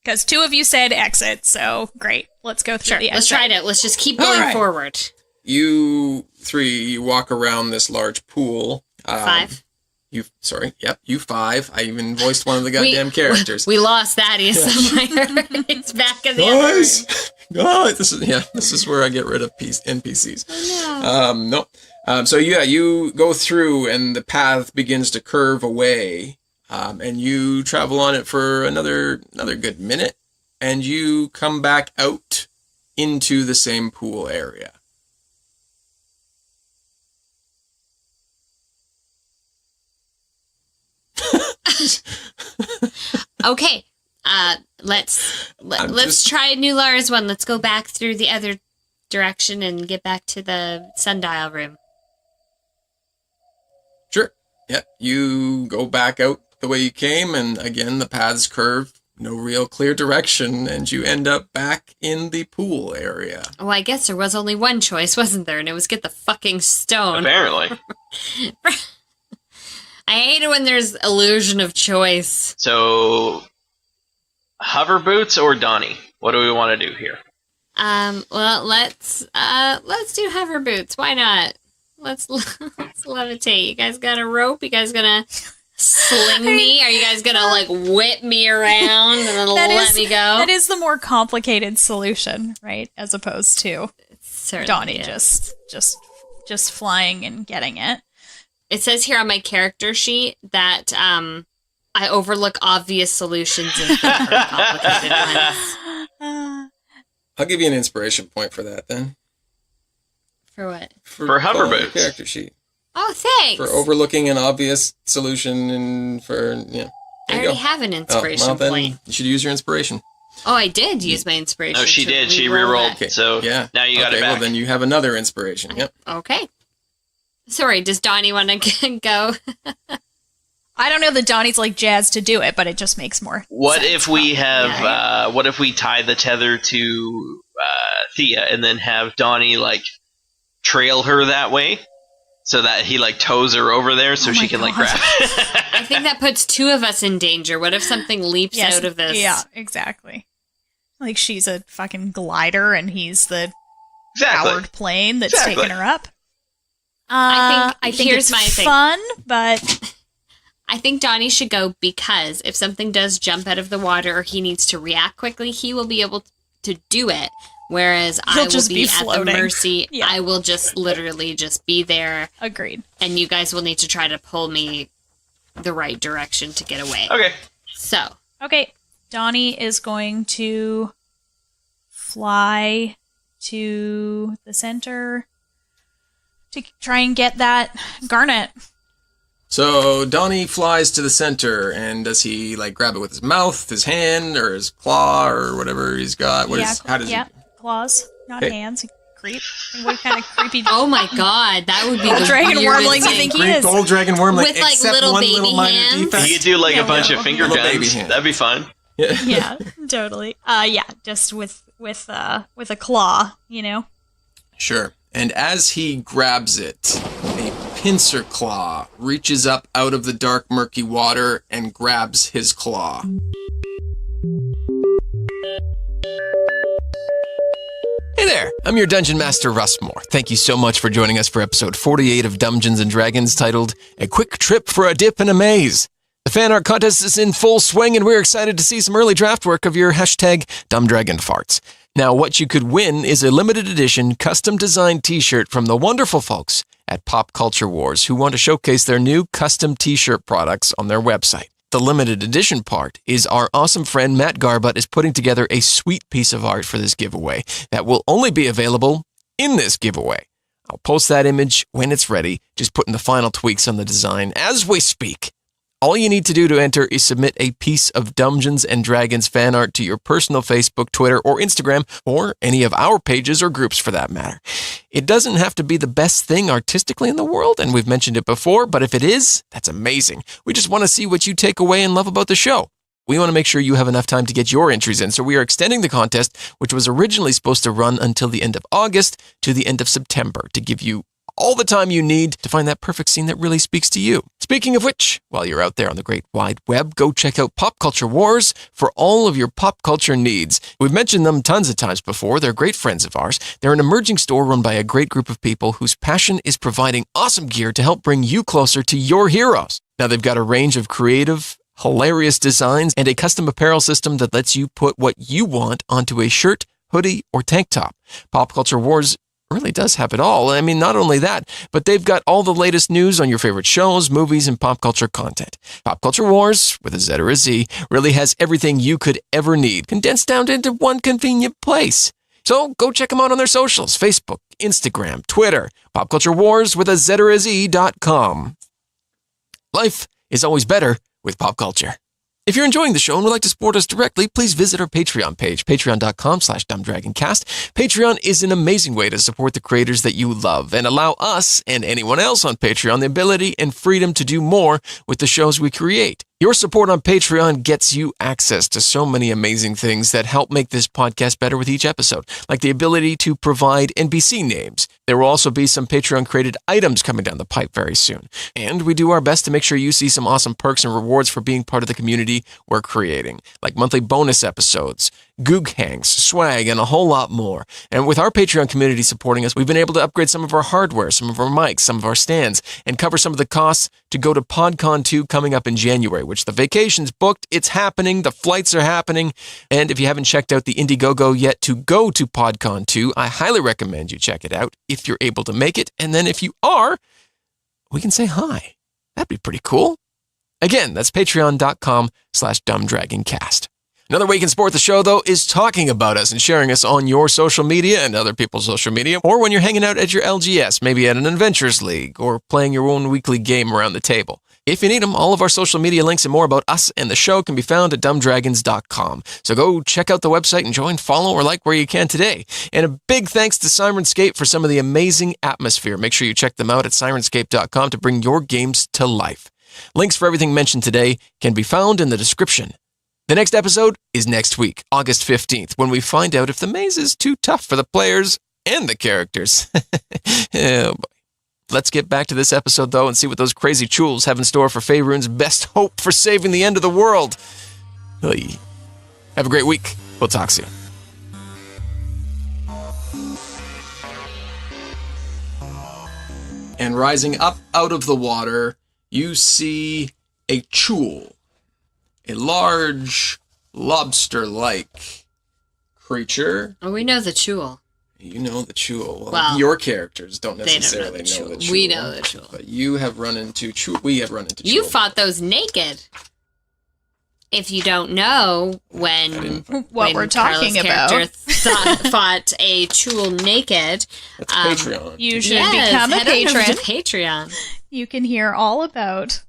Because two of you said exit, so great. Let's go through the exit. Let's try it out. Let's just keep going forward. You three walk around this large pool. 5. You five. I even voiced one of the goddamn characters. We lost that. He's somewhere. It's back in the other Guys! room. Guys! This is where I get rid of NPCs. Oh, no. No. So you go through and the path begins to curve away, and you travel on it for another good minute, and you come back out into the same pool area. Okay. Let's try Nulara's one. Let's go back through the other direction and get back to the sundial room. Sure. Yeah, you go back out the way you came, and again, the paths curve, no real clear direction, and you end up back in the pool area. Oh, I guess there was only one choice, wasn't there? And it was get the fucking stone. Apparently. I hate it when there's illusion of choice. So, hover boots or Donnie? What do we want to do here? Well, let's do hover boots. Why not? Let's levitate. You guys got a rope? You guys gonna sling me? Are you guys gonna like whip me around and then let me go? That is the more complicated solution, right? As opposed to Donnie just flying and getting it. It says here on my character sheet that I overlook obvious solutions and think for complicated ones. I'll give you an inspiration point for that then. For what? For hover calling your boots. Character sheet. Oh, thanks. For overlooking an obvious solution and for, I already have an inspiration then point. You should use your inspiration. Oh, I did use my inspiration. Oh, she to did. She re-roll rerolled. that. Okay. So Yeah. now you got it back. Well, then you have another inspiration. Yep. Okay. Sorry, does Donnie want to go? I don't know that Donnie's like jazzed to do it, but it just makes more What sense. if we have? Yeah. What if we tie the tether to Thea and then have Donnie like trail her that way, so that he like tows her over there, so Oh she my can like God. grab it. I think that puts two of us in danger. What if something leaps Yes, out of this? Yeah, exactly. Like she's a fucking glider and he's the Exactly. powered plane that's Exactly. taking her up. I think I think here's it's my thing. fun, but I think Donnie should go because if something does jump out of the water or he needs to react quickly, he will be able to do it. Whereas I will be at the mercy. Yeah. I will just literally just be there. Agreed. And you guys will need to try to pull me the right direction to get away. Okay. So. Okay. Donnie is going to fly to the center to try and get that garnet. So Donnie flies to the center, and does he like grab it with his mouth, his hand, or his claw, or whatever he's got? How does he? Claws, not hands. Creep. What kind of creepy? Oh my god, that would be the dragon wormling you think he is? Old dragon wormling with like little baby hands. You could do like a bunch of finger guns. That'd be fun. Yeah, totally. Just with a claw, you know. Sure. And as he grabs it, a pincer claw reaches up out of the dark, murky water and grabs his claw. Hey there, I'm your Dungeon Master Russmore. Thank you so much for joining us for episode 48 of Dumbgeons and Dragons titled A Quick Trip for a Dip in a Maze. The fan art contest is in full swing and we're excited to see some early draft work of your hashtag DumbDragonFarts. Now, what you could win is a limited edition custom designed t-shirt from the wonderful folks at Pop Culture Wars who want to showcase their new custom t-shirt products on their website. The limited edition part is our awesome friend Matt Garbutt is putting together a sweet piece of art for this giveaway that will only be available in this giveaway. I'll post that image when it's ready, just putting the final tweaks on the design as we speak. All you need to do to enter is submit a piece of Dumbgeons and Dragons fan art to your personal Facebook, Twitter, or Instagram, or any of our pages or groups for that matter. It doesn't have to be the best thing artistically in the world, and we've mentioned it before, but if it is, that's amazing. We just want to see what you take away and love about the show. We want to make sure you have enough time to get your entries in, so we are extending the contest, which was originally supposed to run until the end of August to the end of September to give you all the time you need to find that perfect scene that really speaks to you. Speaking of which, while you're out there on the great wide web, go check out Pop Culture Wars for all of your pop culture needs. We've mentioned them tons of times before. They're great friends of ours. They're an emerging store run by a great group of people whose passion is providing awesome gear to help bring you closer to your heroes. Now, they've got a range of creative, hilarious designs and a custom apparel system that lets you put what you want onto a shirt, hoodie, or tank top. Pop Culture Wars really does have it all. I mean, not only that, but they've got all the latest news on your favorite shows, movies, and pop culture content. Pop Culture Wars, with a Z or a Z, really has everything you could ever need, condensed down into one convenient place. So go check them out on their socials, Facebook, Instagram, Twitter, Pop Culture Wars with a Z or a Z.com. Life is always better with pop culture. If you're enjoying the show and would like to support us directly, please visit our Patreon page, patreon.com/dumbdragoncast. Patreon is an amazing way to support the creators that you love and allow us and anyone else on Patreon the ability and freedom to do more with the shows we create. Your support on Patreon gets you access to so many amazing things that help make this podcast better with each episode, like the ability to provide NPC names. There will also be some Patreon-created items coming down the pipe very soon. And we do our best to make sure you see some awesome perks and rewards for being part of the community we're creating, like monthly bonus episodes, goog hangs, swag, and a whole lot more. And with our Patreon community supporting us, we've been able to upgrade some of our hardware, some of our mics, some of our stands, and cover some of the costs to go to PodCon 2 coming up in January, which the vacation's booked, it's happening, the flights are happening, and if you haven't checked out the Indiegogo yet to go to PodCon 2, I highly recommend you check it out if you're able to make it, and then if you are, we can say hi. That'd be pretty cool. Again, that's patreon.com/dumbdragoncast. Another way you can support the show, though, is talking about us and sharing us on your social media and other people's social media, or when you're hanging out at your LGS, maybe at an Adventures League, or playing your own weekly game around the table. If you need them, all of our social media links and more about us and the show can be found at dumbdragons.com. So go check out the website and join, follow, or like where you can today. And a big thanks to Syrinscape for some of the amazing atmosphere. Make sure you check them out at syrinscape.com to bring your games to life. Links for everything mentioned today can be found in the description. The next episode is next week, August 15th, when we find out if the maze is too tough for the players and the characters. Oh, boy. Let's get back to this episode, though, and see what those crazy chools have in store for Faerun's best hope for saving the end of the world. Oy. Have a great week. We'll talk soon. And rising up out of the water, you see a chul, a large lobster-like creature. Oh, we know the chul. You know the chul. Well, your characters don't They don't necessarily know the chul. We know the chul. But you have run into chul. We have run into chul. You fought those naked. If you don't know, when we're talking Carla's about. character fought a chul naked, That's Patreon. You should become a head on over patron. to Patreon. You can hear all about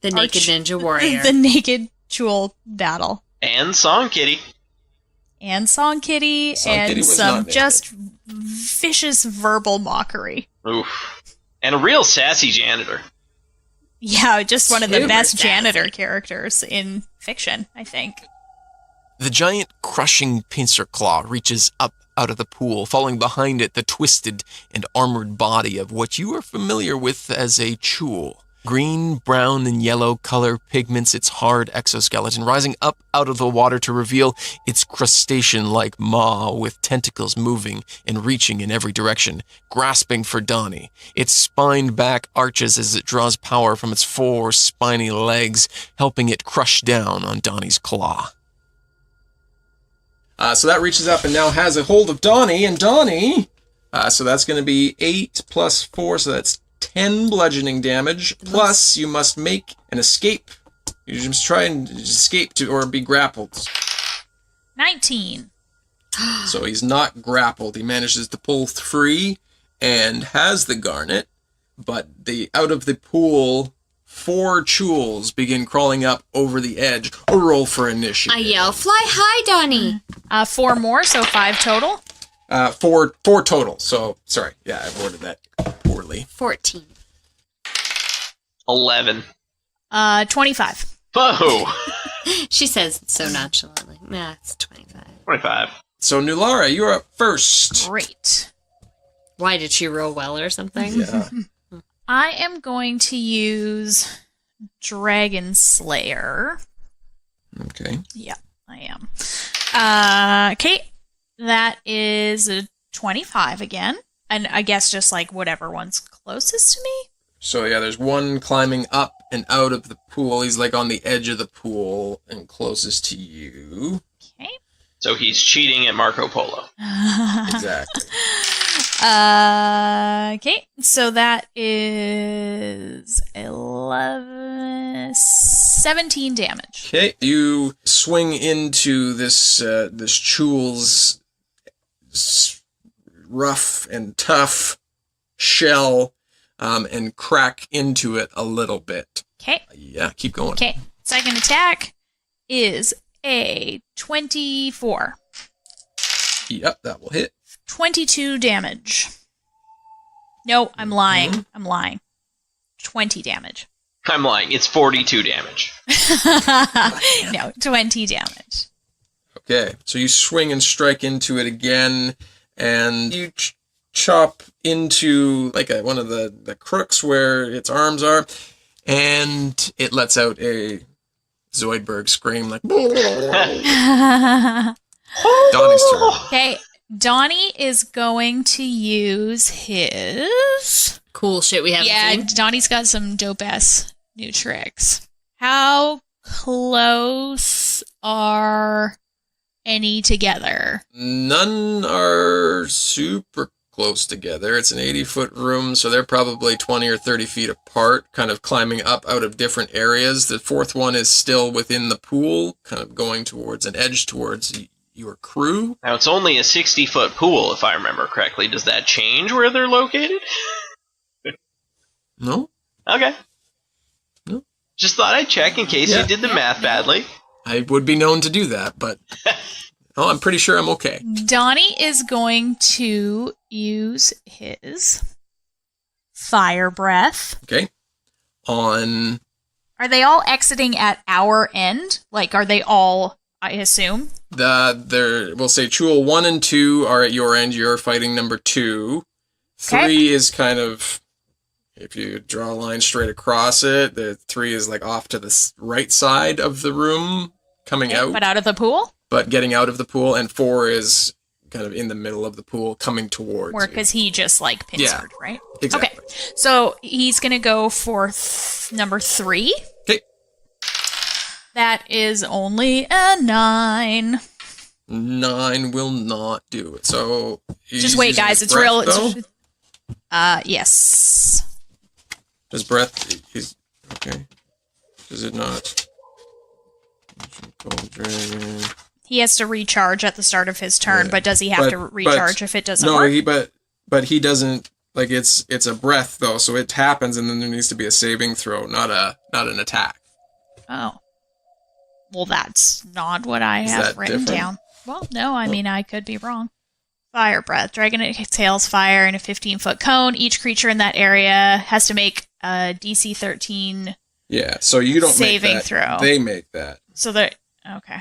The Naked Ninja Warrior. the naked Chul battle. And Song Kitty. And Song Kitty, Song Kitty and was some not naked. just vicious verbal mockery. Oof. And a real sassy janitor. Yeah, just one of the Super best sassy. janitor characters in fiction, I think. The giant crushing pincer claw reaches up out of the pool, following behind it the twisted and armored body of what you are familiar with as a chul. Green, brown, and yellow color pigments its hard exoskeleton, rising up out of the water to reveal its crustacean-like maw with tentacles moving and reaching in every direction, grasping for Donnie. Its spined back arches as it draws power from its 4 spiny legs, helping it crush down on Donnie's claw. So that reaches up and now has a hold of Donnie, and Donnie, so that's going to be 8 plus 4, so that's 10 bludgeoning damage, plus you must make an escape. You must try and escape to or be grappled. 19. So he's not grappled. He manages to pull free and has the garnet, but out of the pool, 4 chuls begin crawling up over the edge. A roll for initiative. I yell, "Fly high, Donnie!" 4 more, so 5 total. 4 total. So, sorry. Yeah, I worded that poorly. 14. 11. 25. Whoa! She says it so nonchalantly. Nah, it's 25. 25. So, Nulara, you're up first. Great. Why, did she roll well or something? Yeah. I am going to use Dragon Slayer. Okay. Yeah, I am. Okay, that is a 25 again. And I guess just like whatever one's closest to me. So, yeah, there's one climbing up and out of the pool. He's like on the edge of the pool and closest to you. Okay. So he's cheating at Marco Polo. Exactly. Okay, so that is 17 damage. Okay, you swing into this chul's rough and tough shell and crack into it a little bit. Okay. Yeah, keep going. Okay. Second attack is a 24. Yep, that will hit. 22 damage. No, I'm lying. I'm lying. 20 damage. I'm lying. It's 42 damage. No, 20 damage. Okay, so you swing and strike into it again, and you chop into like one of the crooks where its arms are, and it lets out a Zoidberg scream like. Donnie's turn. Okay, Donnie is going to use his... Cool shit we haven't Yeah, seen. Donnie's got some dope-ass new tricks. How close are any together? None are super close together. It's an 80-foot room, so they're probably 20 or 30 feet apart, kind of climbing up out of different areas. The fourth one is still within the pool, kind of going towards an edge towards your crew. Now, it's only a 60-foot pool, if I remember correctly. Does that change where they're located? No? Okay. No. Just thought I'd check in case you did the math badly. I would be known to do that, but I'm pretty sure I'm okay. Donnie is going to use his fire breath. Okay. On... Are they all exiting at our end? Like, are they all, I assume? We'll say Chul 1 and 2 are at your end. You're fighting number 2. 3 is kind of... If you draw a line straight across it, the 3 is like off to the right side of the room, coming out. But out of the pool? But getting out of the pool, and 4 is kind of in the middle of the pool, coming towards you. Because he just, like, pincered, right? Exactly. Okay, so he's going to go for number 3. That is only a 9. 9 will not do it. So Just wait, guys. It's real. Yes. Does breath is okay? Does it not? Cold dragon. He has to recharge at the start of his turn, Yeah. but does he have to recharge if it doesn't no, work? but he doesn't. Like it's a breath though, so it happens, and then there needs to be a saving throw, not an attack. Oh. Well, that's not what I have that written different? down. Well, no, I mean, I could be wrong. Fire breath. Dragon exhales fire in a 15-foot cone. Each creature in that area has to make a DC 13. Yeah, so you don't Saving make that. throw. They make that. So that okay.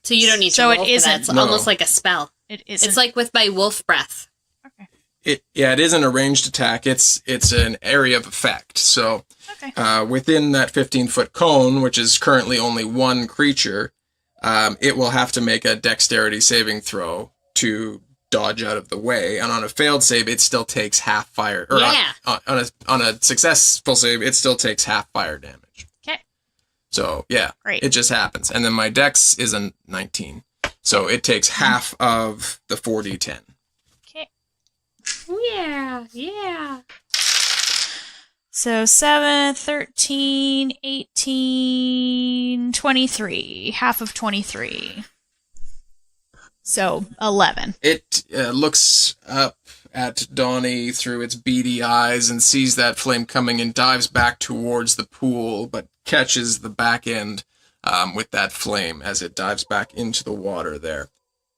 So you don't need to So it roll for isn't. that. It's No. almost like a spell. It isn't. It's like with my wolf breath. Okay. It isn't a ranged attack. It's an area of effect. So Okay. within that 15-foot cone, which is currently only one creature, it will have to make a dexterity saving throw to dodge out of the way. And on a failed save, it still takes half fire. Or Yeah. on a successful save, it still takes half fire damage. Okay. So yeah, Great. it just happens. And then my dex is a 19, so it takes half of the 4d10. Okay. Yeah. So 7, 13, 18, 23. Half of 23. So 11. It looks up at Donnie through its beady eyes and sees that flame coming and dives back towards the pool, but catches the back end with that flame as it dives back into the water there.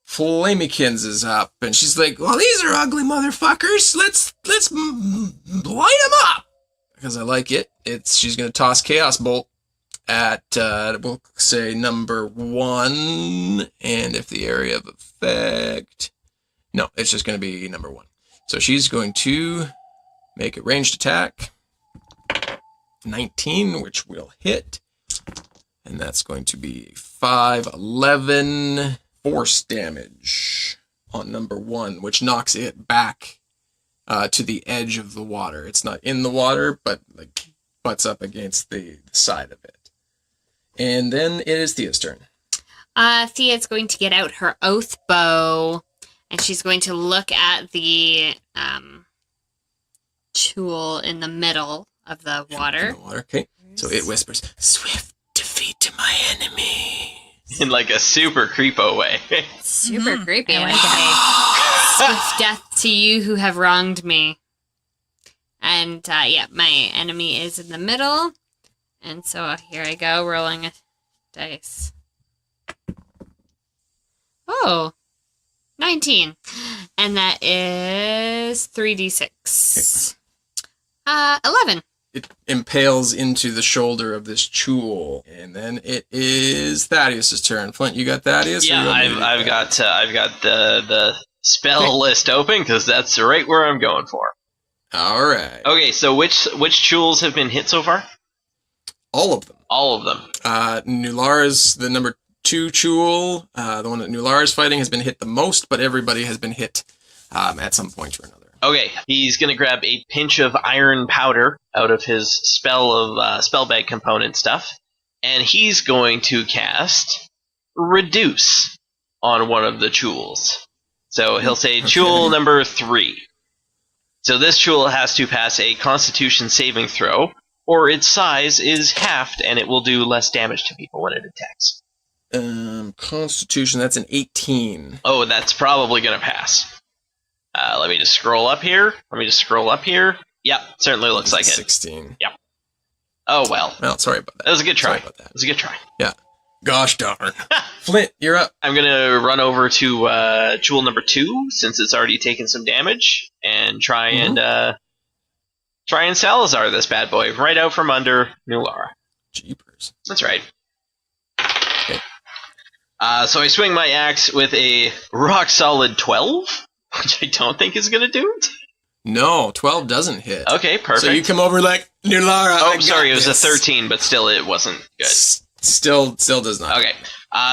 Flamykins is up, and she's like, "Well, these are ugly motherfuckers. Let's light them up." Because I like it. She's gonna toss Chaos Bolt at we'll say number 1, and if the area of effect, no, it's just gonna be number 1. So she's going to make a ranged attack, 19, which will hit, and that's going to be 5, 11 force damage on number 1, which knocks it back to the edge of the water. It's not in the water, but like butts up against the side of it. And then it is Thia's turn. Thia's going to get out her oath bow, and she's going to look at the tool in the middle of the water. In the water, okay. So it whispers, "Swift defeat to my enemy." In like a super creepo way. Super creepy. I like Swift death to you who have wronged me. And my enemy is in the middle. And so here I go, rolling a dice. Oh, 19. And that is 3d6. 11. It impales into the shoulder of this jewel, and then it is Thaddeus' turn. Flint, you got Thaddeus? Yeah, I've got the spell list open because that's right where I'm going for. All right. Okay, so which jewels have been hit so far? All of them. All of them. Nulara's the number 2 jewel. The one that Nulara's fighting has been hit the most, but everybody has been hit at some point or another. Okay, he's gonna grab a pinch of iron powder out of his spell bag component stuff, and he's going to cast Reduce on one of the jewels. So he'll say jewel number 3. So this jewel has to pass a Constitution saving throw, or its size is halved, and it will do less damage to people when it attacks. Constitution, that's an 18. Oh, that's probably gonna pass. Let me just scroll up here. Yep, certainly looks like it. 16. Oh, well. Well, sorry about that. That was a good try. Sorry about that. It was a good try. Yeah. Gosh darn. Flint, you're up. I'm going to run over to jewel number 2, since it's already taken some damage, and try and Salazar this bad boy right out from under Nulara. Jeepers. That's right. Okay. So I swing my axe with a rock-solid 12, which I don't think is going to do it. No, 12 doesn't hit. Okay, perfect. So you come over like, Nulara, Oh, sorry, it was a 13, but still it wasn't good. Still does not. Okay,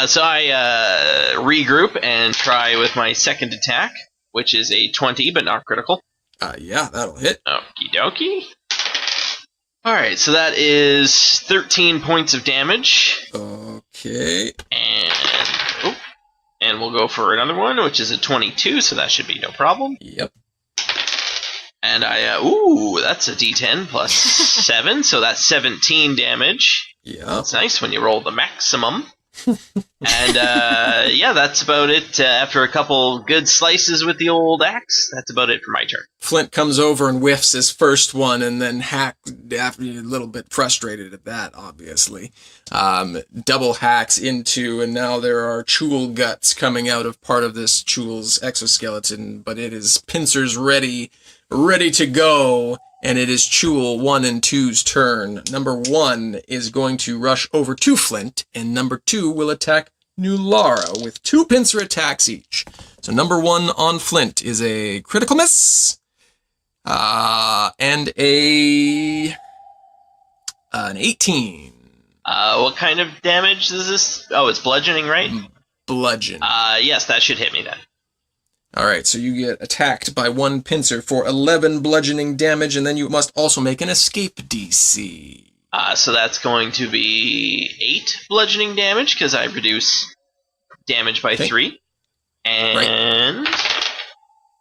so I regroup and try with my second attack, which is a 20, but not critical. Yeah, that'll hit. Okie dokie. All right, so that is 13 points of damage, Okay. and we'll go for another one, which is a 22, so that should be no problem. Yep. And that's a D10 plus 7, so that's 17 damage. Yeah. It's nice when you roll the maximum. And that's about it. After a couple good slices with the old axe, that's about it for my turn. Flint comes over and whiffs his first one, and then after a little bit frustrated at that, obviously, double hacks into, and now there are Chul guts coming out of part of this Chul's exoskeleton, but it is pincers ready to go, and it is Chul 1 and 2's turn. Number 1 is going to rush over to Flint, and number 2 will attack Nulara with 2 pincer attacks each. So number 1 on Flint is a critical miss, and an 18. What kind of damage is this? Oh, it's bludgeoning, right? Bludgeon. Yes, that should hit me then. All right, so you get attacked by 1 pincer for 11 bludgeoning damage, and then you must also make an escape DC. So that's going to be 8 bludgeoning damage, because I reduce damage by 3. And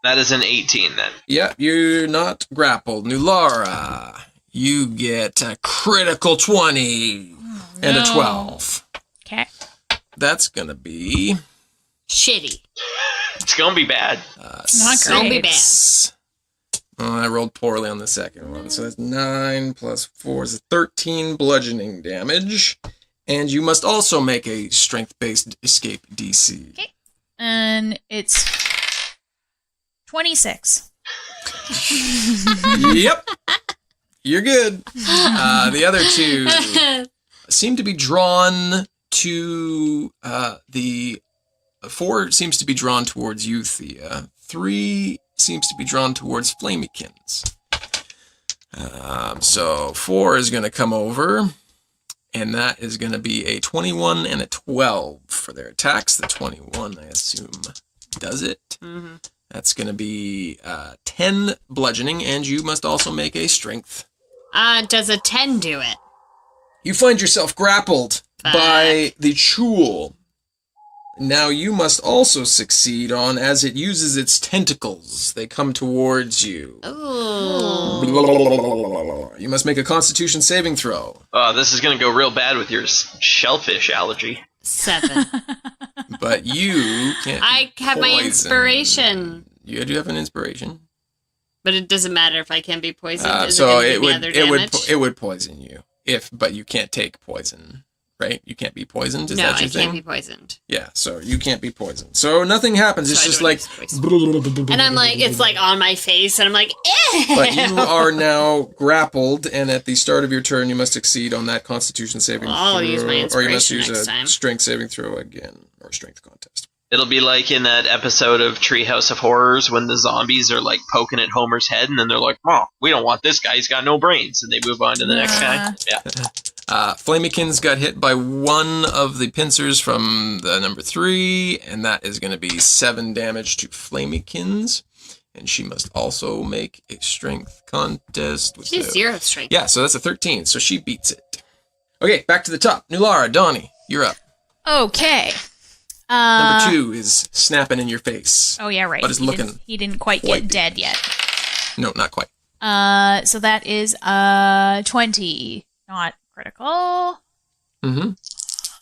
that is an 18 then. Yeah, you're not grappled. Nulara, you get a critical 20 and a 12. Okay. That's going to be... Shitty. It's going to be bad. Not Gonna be great. Oh, I rolled poorly on the second one. So that's 9 plus 4 is 13 bludgeoning damage. And you must also make a strength-based escape DC. Okay. And it's 26. Yep. You're good. The other 2 seem to be drawn to the... 4 seems to be drawn towards you, Thea. 3 seems to be drawn towards Flamykins. So 4 is going to come over, and that is going to be a 21 and a 12 for their attacks. The 21, I assume, does it. Mm-hmm. That's going to be 10 bludgeoning, and you must also make a strength. Does a 10 do it? You find yourself grappled by the Chul. Now you must also succeed on as it uses its tentacles. They come towards you. Ooh. You must make a Constitution saving throw. Oh, this is going to go real bad with your shellfish allergy. 7. But you can't. I have my inspiration. You do have an inspiration. But it doesn't matter if I can be poisoned. So it would poison you but you can't take poison. Right? You can't be poisoned? Is no, that your thing? I can't be poisoned. Yeah, so you can't be poisoned. So nothing happens. It's just like... And I'm like, it's like on my face, and I'm like, eh! But you are now grappled, and at the start of your turn, you must succeed on that Constitution saving throw. I'll use my or you must inspiration use next a time. strength saving throw again, or strength contest. It'll be like in that episode of Treehouse of Horrors when the zombies are like poking at Homer's head, and then they're like, "Oh, we don't want this guy. He's got no brains," and they move on to the next guy. Yeah. Flamykins got hit by 1 of the pincers from the number 3, and that is going to be 7 damage to Flamykins. And she must also make a strength contest. With She's 0 strength. Yeah, so that's a 13, so she beats it. Okay, back to the top. Nulara, Donnie, you're up. Okay. Number 2 is snapping in your face. Oh, yeah, right. But is looking He didn't quite quite get dead yet. No, not quite. So that is 20. Not critical. Mm-hmm.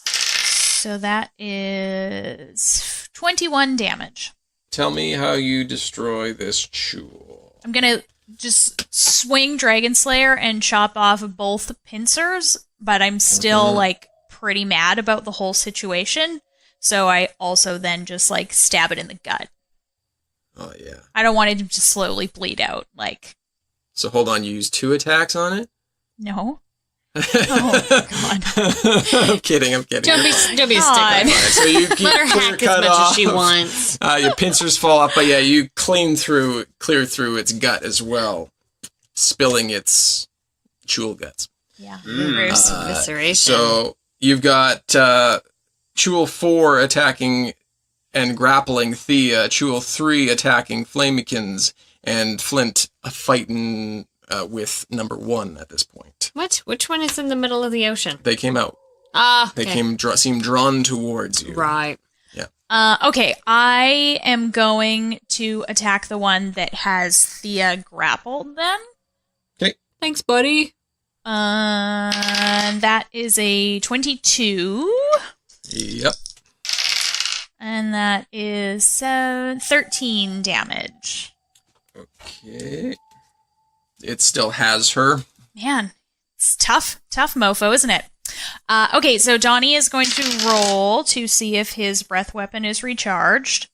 So that is 21 damage. Tell me how you destroy this Chul. I'm gonna just swing Dragon Slayer and chop off both pincers, but I'm still like pretty mad about the whole situation. So I also then just like stab it in the gut. Oh yeah. I don't want it to just slowly bleed out. Like. So hold on, you use 2 attacks on it? No. Oh God. I'm kidding. Don't be a God. stickler. Alright, so you keep Let her hack as cut much off. as she wants. Your pincers fall off, but yeah, you clear through its gut as well, spilling its Chul guts. Yeah. Reverse evisceration. So you've got Chul 4 attacking and grappling Thea, Chul 3 attacking Flamykins, and Flint fighting with number 1 at this point. What? Which one is in the middle of the ocean? They came out. Ah, They seemed drawn towards you. Right. Okay, I am going to attack the one that has Thea grappled then. Okay. Thanks, buddy. That is a 22. Yep. And that is 13 damage. Okay. It still has her. Man, it's tough mofo, isn't it? Okay, so Donnie is going to roll to see if his breath weapon is recharged.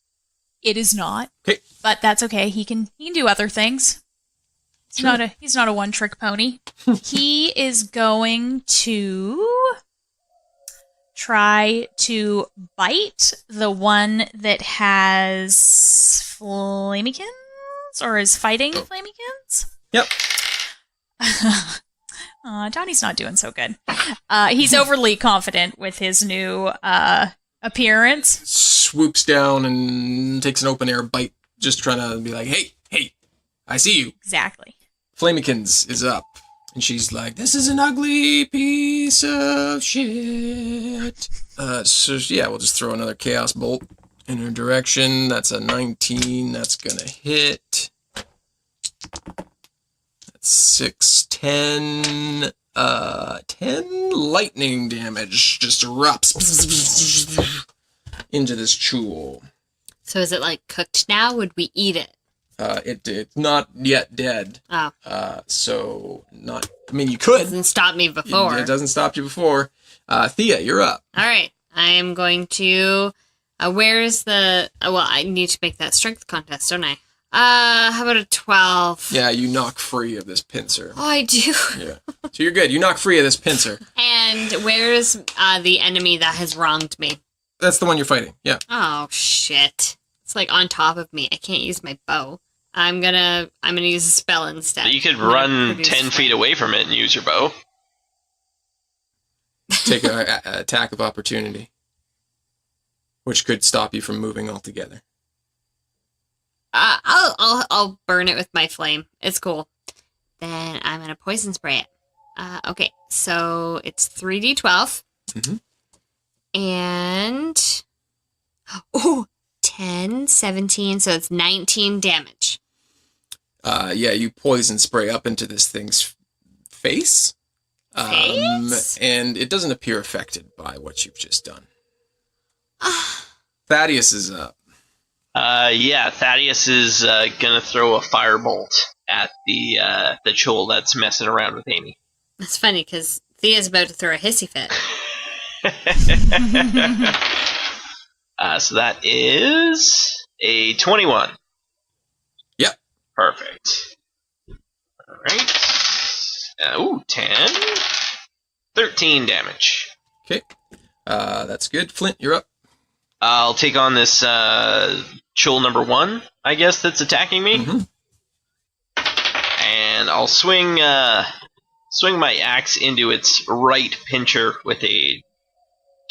It is not. Okay. But that's okay. He can do other things. He's not a one-trick pony. He is going to try to bite the one that has flamekins or is fighting flamekins. Yep. Donnie's not doing so good. He's overly confident with his new appearance. Swoops down and takes an open air bite, just trying to be like, hey, I see you. Exactly. Flamekins is up. And she's like, this is an ugly piece of shit. So yeah, we'll just throw another Chaos Bolt in her direction. That's a 19. That's gonna hit. 6, 10, 10 lightning damage just erupts into this chul. So is it like cooked now? Would we eat it? It's not yet dead. Oh. So not, I mean, you could. Doesn't stop me before. It doesn't stop you before. Thea, you're up. All right. I am going to, where's the, well, I need to make that strength contest, don't I? How about a 12? Yeah, you knock free of this pincer. Oh, I do. Yeah. So you're good. You knock free of this pincer. And where's the enemy that has wronged me? That's the one you're fighting. Yeah. Oh, shit. It's like on top of me. I can't use my bow. I'm gonna use a spell instead. You could run 10 feet away from it and use your bow. Take an attack of opportunity, which could stop you from moving altogether. I'll burn it with my flame. It's cool. Then I'm gonna poison spray it. Okay, so it's 3d12. Mm-hmm. And 10, 17, so it's 19 damage. Yeah, you poison spray up into this thing's face. Face? And it doesn't appear affected by what you've just done. Thaddeus is up. Yeah, Thaddeus is gonna throw a firebolt at the chul that's messing around with Amy. That's funny, because Thea's about to throw a hissy fit. So that is a 21. Yep. Perfect. All right. 10. 13 damage. Okay. That's good. Flint, you're up. I'll take on this chul number 1, I guess, that's attacking me. Mm-hmm. And I'll swing my axe into its right pincher with a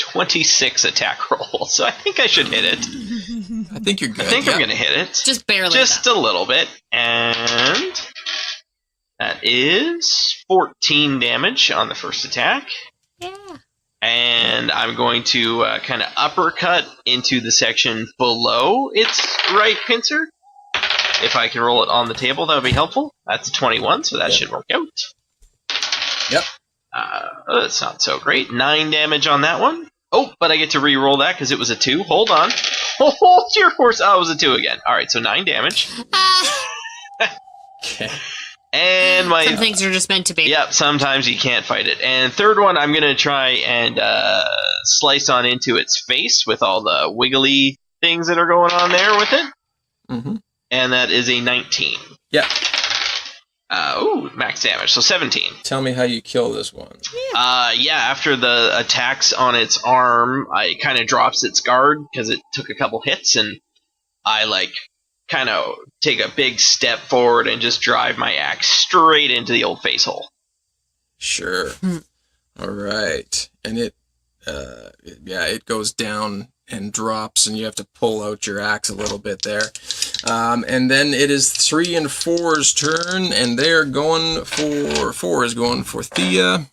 26 attack roll. So I think I should hit it. I think you're good. I think I'm going to hit it. Just barely. Just a little bit. And that is 14 damage on the first attack. Yeah. And I'm going to kind of uppercut into the section below its right pincer. If I can roll it on the table, that would be helpful. That's a 21, so that should work out. Yep. That's not so great. 9 damage on that one. Oh, but I get to re-roll that because it was a 2. Hold on. Hold your horse. Oh, it was a 2 again. All right, so 9 damage. Okay. And my... Some things are just meant to be. Yep, sometimes you can't fight it. And third one, I'm going to try and slice on into its face with all the wiggly things that are going on there with it. Mm-hmm. And that is a 19. Yeah. Max damage, so 17. Tell me how you kill this one. Yeah, after the attacks on its arm, it kind of drops its guard because it took a couple hits, and I, kind of take a big step forward and just drive my axe straight into the old face hole. Sure. All right. And it goes down and drops, and you have to pull out your axe a little bit there. And then it is 3 and 4's turn, and they're going for 4 is going for Thea.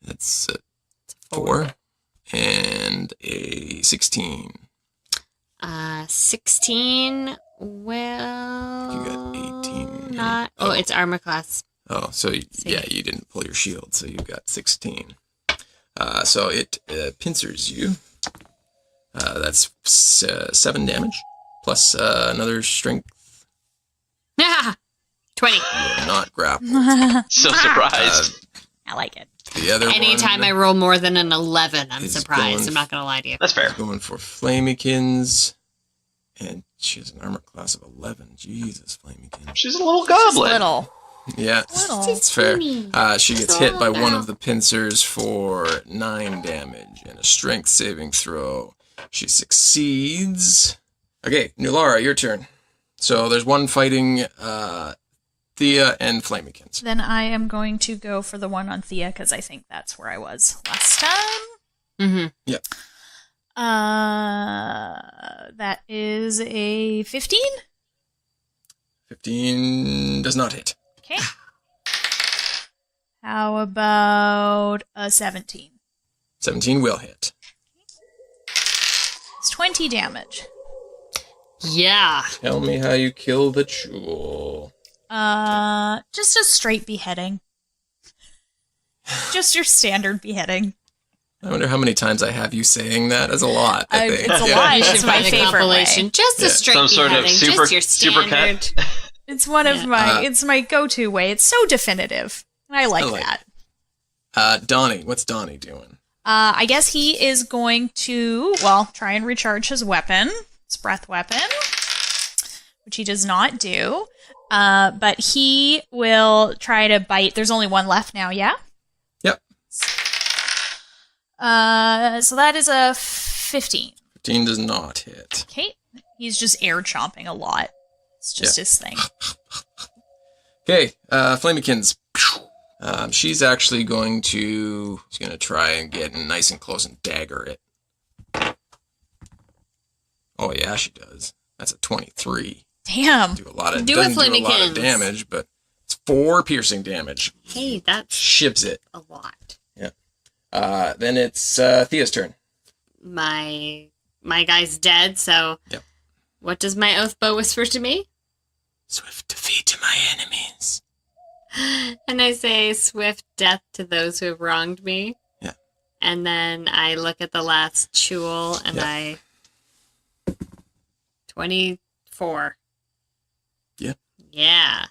That's 4 and a 16. 16 will. You got 18. Not. Oh, it's armor class. Oh, so yeah, you didn't pull your shield, so you got 16. So it pincers you. That's 7 damage plus another strength. 20. You're not grappled. So surprised. I like it. The other Anytime I roll more than an 11, I'm surprised. I'm not going to lie to you. That's fair. Going for Flamekins, and she has an armor class of 11. Jesus, Flamekins. She's a little Just goblin. little. Yeah, Little. it's fair. She gets hit by one of the pincers for 9 damage and a strength saving throw. She succeeds. Okay, Nulara, your turn. So there's one fighting Thea and Flamekins. Then I am going to go for the one on Thea because I think that's where I was last time. Mm-hmm. Yep. That is a 15. 15 does not hit. Okay. How about a 17? 17 will hit. It's 20 damage. Yeah. Tell me how you kill the jewel. Just a straight beheading. Just your standard beheading. I wonder how many times I have you saying that. That's a lot, I think. It's a Yeah. lot. You should It's my find a favorite compilation. way. Just a straight Some sort of beheading, super- just your supercut. standard. It's one of my. It's my go-to way. It's so definitive. I like I like that. Donnie, what's Donnie doing? I guess he is going to, try and recharge his weapon, his breath weapon, which he does not do. But he will try to bite. There's only one left now, yeah? Yep. So that is a 15. 15 does not hit. Okay. He's just air chomping a lot. It's just his thing. Okay, Flamekins. She's actually going to try and get nice and close and dagger it. Oh yeah, she does. That's a 23. Damn. Do a lot of Do it, doesn't do a lot Flamekins. of damage, but it's 4 piercing damage. Hey, that's Ships it. a lot. Yeah. Then it's Thea's turn. My guy's dead, so Yep. what does my oath bow whisper to me? Swift defeat to my enemies. And I say, swift death to those who have wronged me. Yeah. And then I look at the last jewel and Yeah. 24. Yeah. Yeah.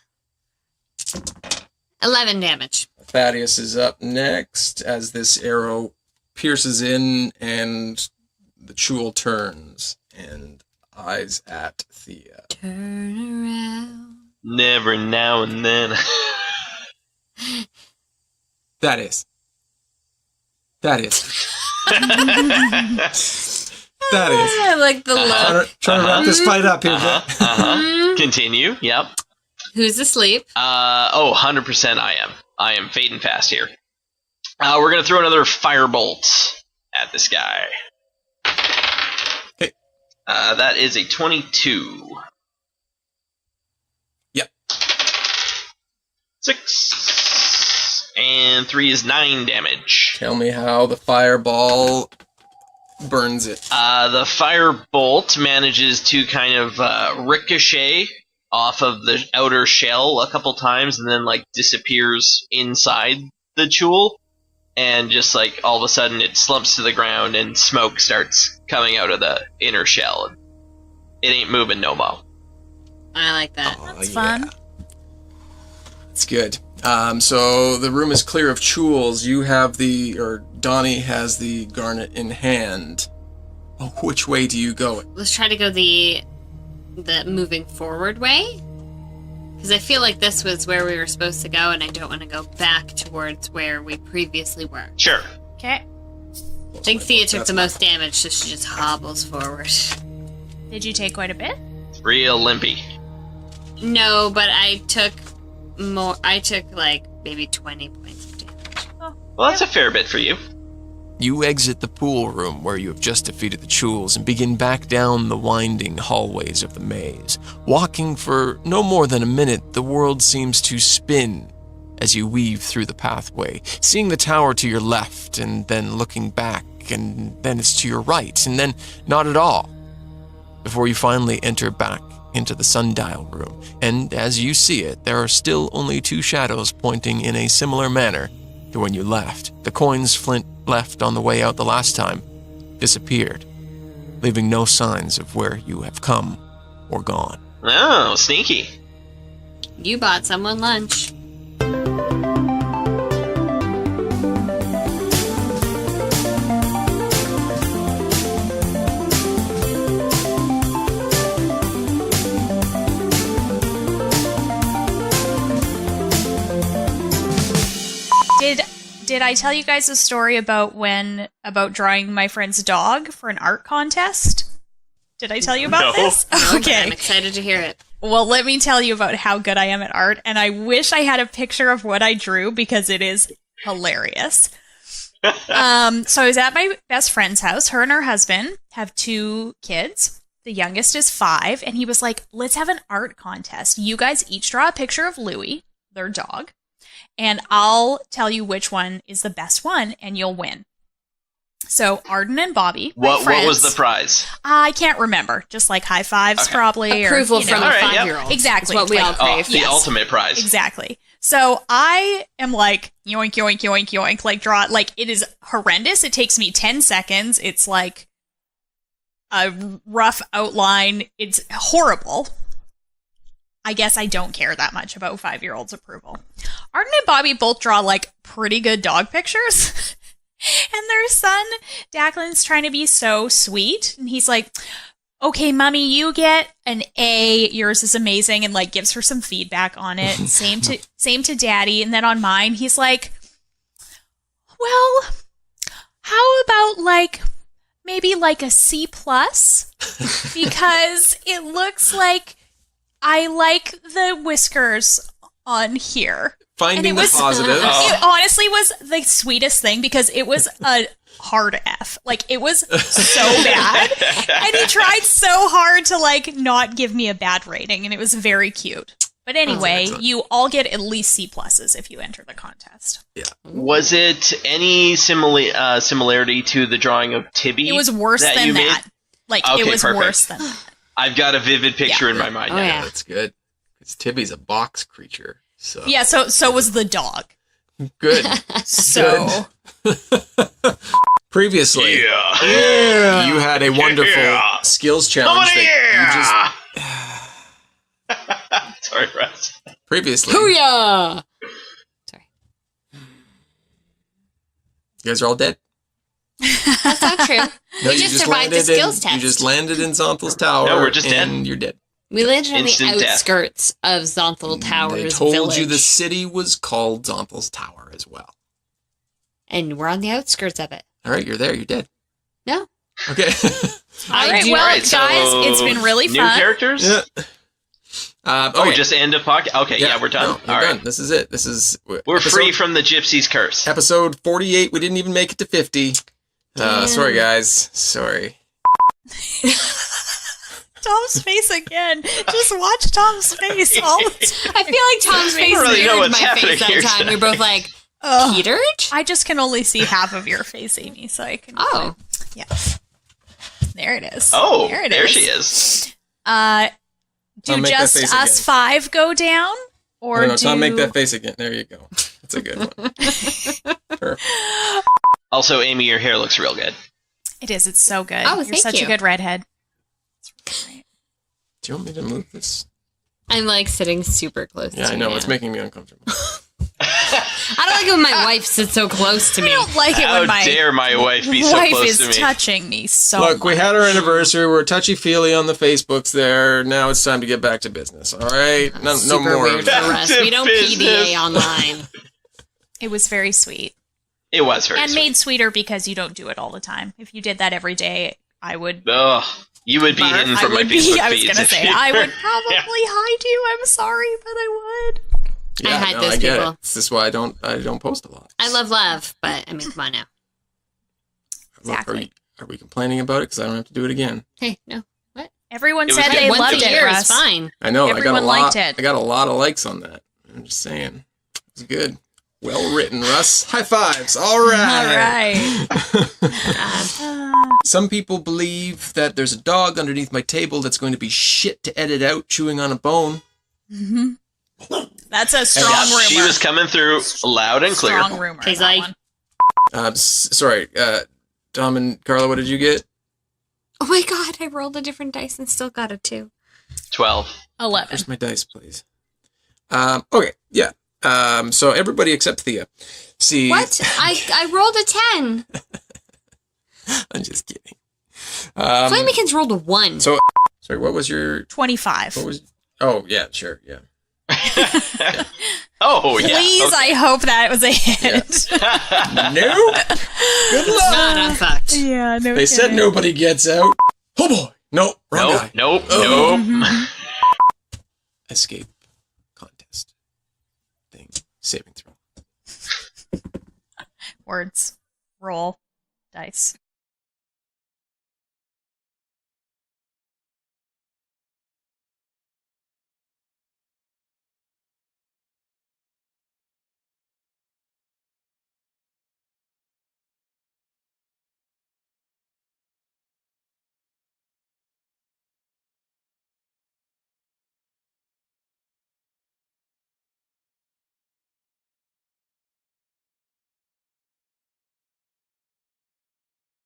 11 damage. Thaddeus is up next as this arrow pierces in and the jewel turns and eyes at Thea. Turn around. Never now and then. Thaddeus. Thaddeus. I like the look. Trying to wrap this fight up here, Jack. Continue. Yep. Who's asleep? 100% I am. I am fading fast here. We're going to throw another firebolt at this guy. Okay. That is a 22. Yep. 6. And 3 is 9 damage. Tell me how the fireball burns it. The firebolt manages to kind of ricochet off of the outer shell a couple times and then disappears inside the jewel, and just all of a sudden it slumps to the ground and smoke starts coming out of the inner shell. It ain't moving no mo. I like that. That's fun. It's good. So the room is clear of jewels. You have Donnie has the garnet in hand. Oh, which way do you go? Let's try to go the moving forward way, because I feel like this was where we were supposed to go, and I don't want to go back towards where we previously were. Sure. Okay. I think Thea took the most damage, so she just hobbles forward. Did you take quite a bit? Real limpy. No, but I took more. I took maybe 20 points of damage. Well, that's a fair bit for you. You exit the pool room where you have just defeated the Chules and begin back down the winding hallways of the maze. Walking for no more than a minute, the world seems to spin as you weave through the pathway, seeing the tower to your left and then looking back, and then it's to your right, and then not at all, before you finally enter back into the sundial room. And as you see it, there are still only 2 shadows pointing in a similar manner to when you left. The coins Flint left on the way out the last time disappeared, leaving no signs of where you have come or gone. Oh, sneaky. You bought someone lunch. Did I tell you guys a story about drawing my friend's dog for an art contest? Did I tell you about this? Okay. I'm excited to hear it. Well, let me tell you about how good I am at art, and I wish I had a picture of what I drew because it is hilarious. So I was at my best friend's house. Her and her husband have 2 kids. The youngest is 5, and he was like, let's have an art contest. You guys each draw a picture of Louie, their dog, and I'll tell you which one is the best one, and you'll win. So Arden and Bobby, what was the prize? I can't remember. Just like high fives, probably. Approval or, from a 5-year-old. Exactly. It's what we all crave. The ultimate prize. Exactly. So I am like, yoink, yoink, yoink, yoink, like draw it. Like, it is horrendous. It takes me 10 seconds. It's like a rough outline. It's horrible. I guess I don't care that much about 5-year-olds' approval. Arden and Bobby both draw, like, pretty good dog pictures. And their son, Declan's trying to be so sweet. And he's like, okay, mommy, you get an A. Yours is amazing. And, like, gives her some feedback on it. And same to daddy. And then on mine, he's like, well, how about, like, maybe, like, a C+? Because it looks like I like the whiskers on here. Finding the positive. It honestly was the sweetest thing because it was a hard F. Like, it was so bad. And he tried so hard to, like, not give me a bad rating, and it was very cute. But anyway, you all get at least C+ if you enter the contest. Yeah. Was it any similarity to the drawing of Tibby? It was worse than that. Like, okay, it was perfect. worse than that. I've got a vivid picture in my mind now. Yeah. That's good. Because Tibby's a box creature. So. Yeah, so was the dog. Good. So. Good. Previously, you had a wonderful skills challenge that you just... Sorry, Russ. Previously. Hoo-yah! Sorry. You guys are all dead. That's not true. No, We just survived the skills test. You just landed in Zonthal's tower. No, we're just and dead. You're dead. We landed on Instant the death. outskirts of Xonthal Tower's They told village. you the city was called Zonthal's Tower as well. And we're on the outskirts of it. All right, you're there. You're dead. No. Okay. All right, do- well, Alright, so guys, it's been really new fun. characters? Yeah. Oh, just end of podcast? Okay, yeah, we're done. No, All we're right. done. This is it. This is... We're free from the gypsy's curse. Episode 48. We didn't even make it to 50. Sorry, guys. Sorry. Tom's face again. Just watch Tom's face all the time. I feel like Tom's face don't really know mirrored what's my happening face that here time. today. You're both like, Peter? I just can only see half of your face, Amy, so I can... Oh. Yeah. There it is. Oh, there, there she is. Do I'll make that just face us again. 5 go down? Or No, do... Tom, make that face again. There you go. That's a good one. Perfect. Also, Amy, your hair looks real good. It is. It's so good. Oh, You're thank such you. a good redhead. It's really great. Do you want me to move this? I'm like sitting super close to Yeah, I know. you. It's making me uncomfortable. I don't like it when my wife sits so close to me. I don't like it How when my dare my wife be so wife close is to me? touching me so Look, we much. had our anniversary. We're touchy-feely on the Facebooks there. Now it's time to get back to business, all right? No Super more weird of for that. us. We don't Business. PDA online. It was very sweet. It was very And sweet. made sweeter because you don't do it all the time. If you did that every day, I would... Ugh, you would be barf. hidden from I my would be, Facebook I was feeds. going to if say, you I were- would probably hide you. I'm sorry, but I would. Yeah, I hide those I get people. it. This is why I don't post a lot. I love love, but I mean, come on now. Exactly. Are we complaining about it? Because I don't have to do it again. Hey, no. What? Everyone It was said good. they Once loved a it, year is Russ. fine. I know. Everyone liked it. I got a lot of likes on that. I'm just saying. It's good. Well written, Russ. High fives. All right. All right. Some people believe that there's a dog underneath my table that's going to be shit to edit out chewing on a bone. That's a strong rumor. She was coming through loud and clear. Strong rumor. He's that like- one. Sorry, Tom and Carla, what did you get? Oh my god, I rolled a different dice and still got a 2. 12. 11. Where's my dice, please? Okay, yeah. So everybody except Thea. See, What? I rolled a 10. I'm just kidding. Flamekins rolled a 1. So, sorry, what was your? 25. What was? Oh, yeah, sure, yeah. Oh, yeah. Please, okay. I hope that was a hit. Nope. Good luck. Not unfucked. Yeah, no They said nobody gets out. Oh boy. Nope. Wrong guy. Nope. Escape contest thing. Saving throw. Words. Roll. Dice.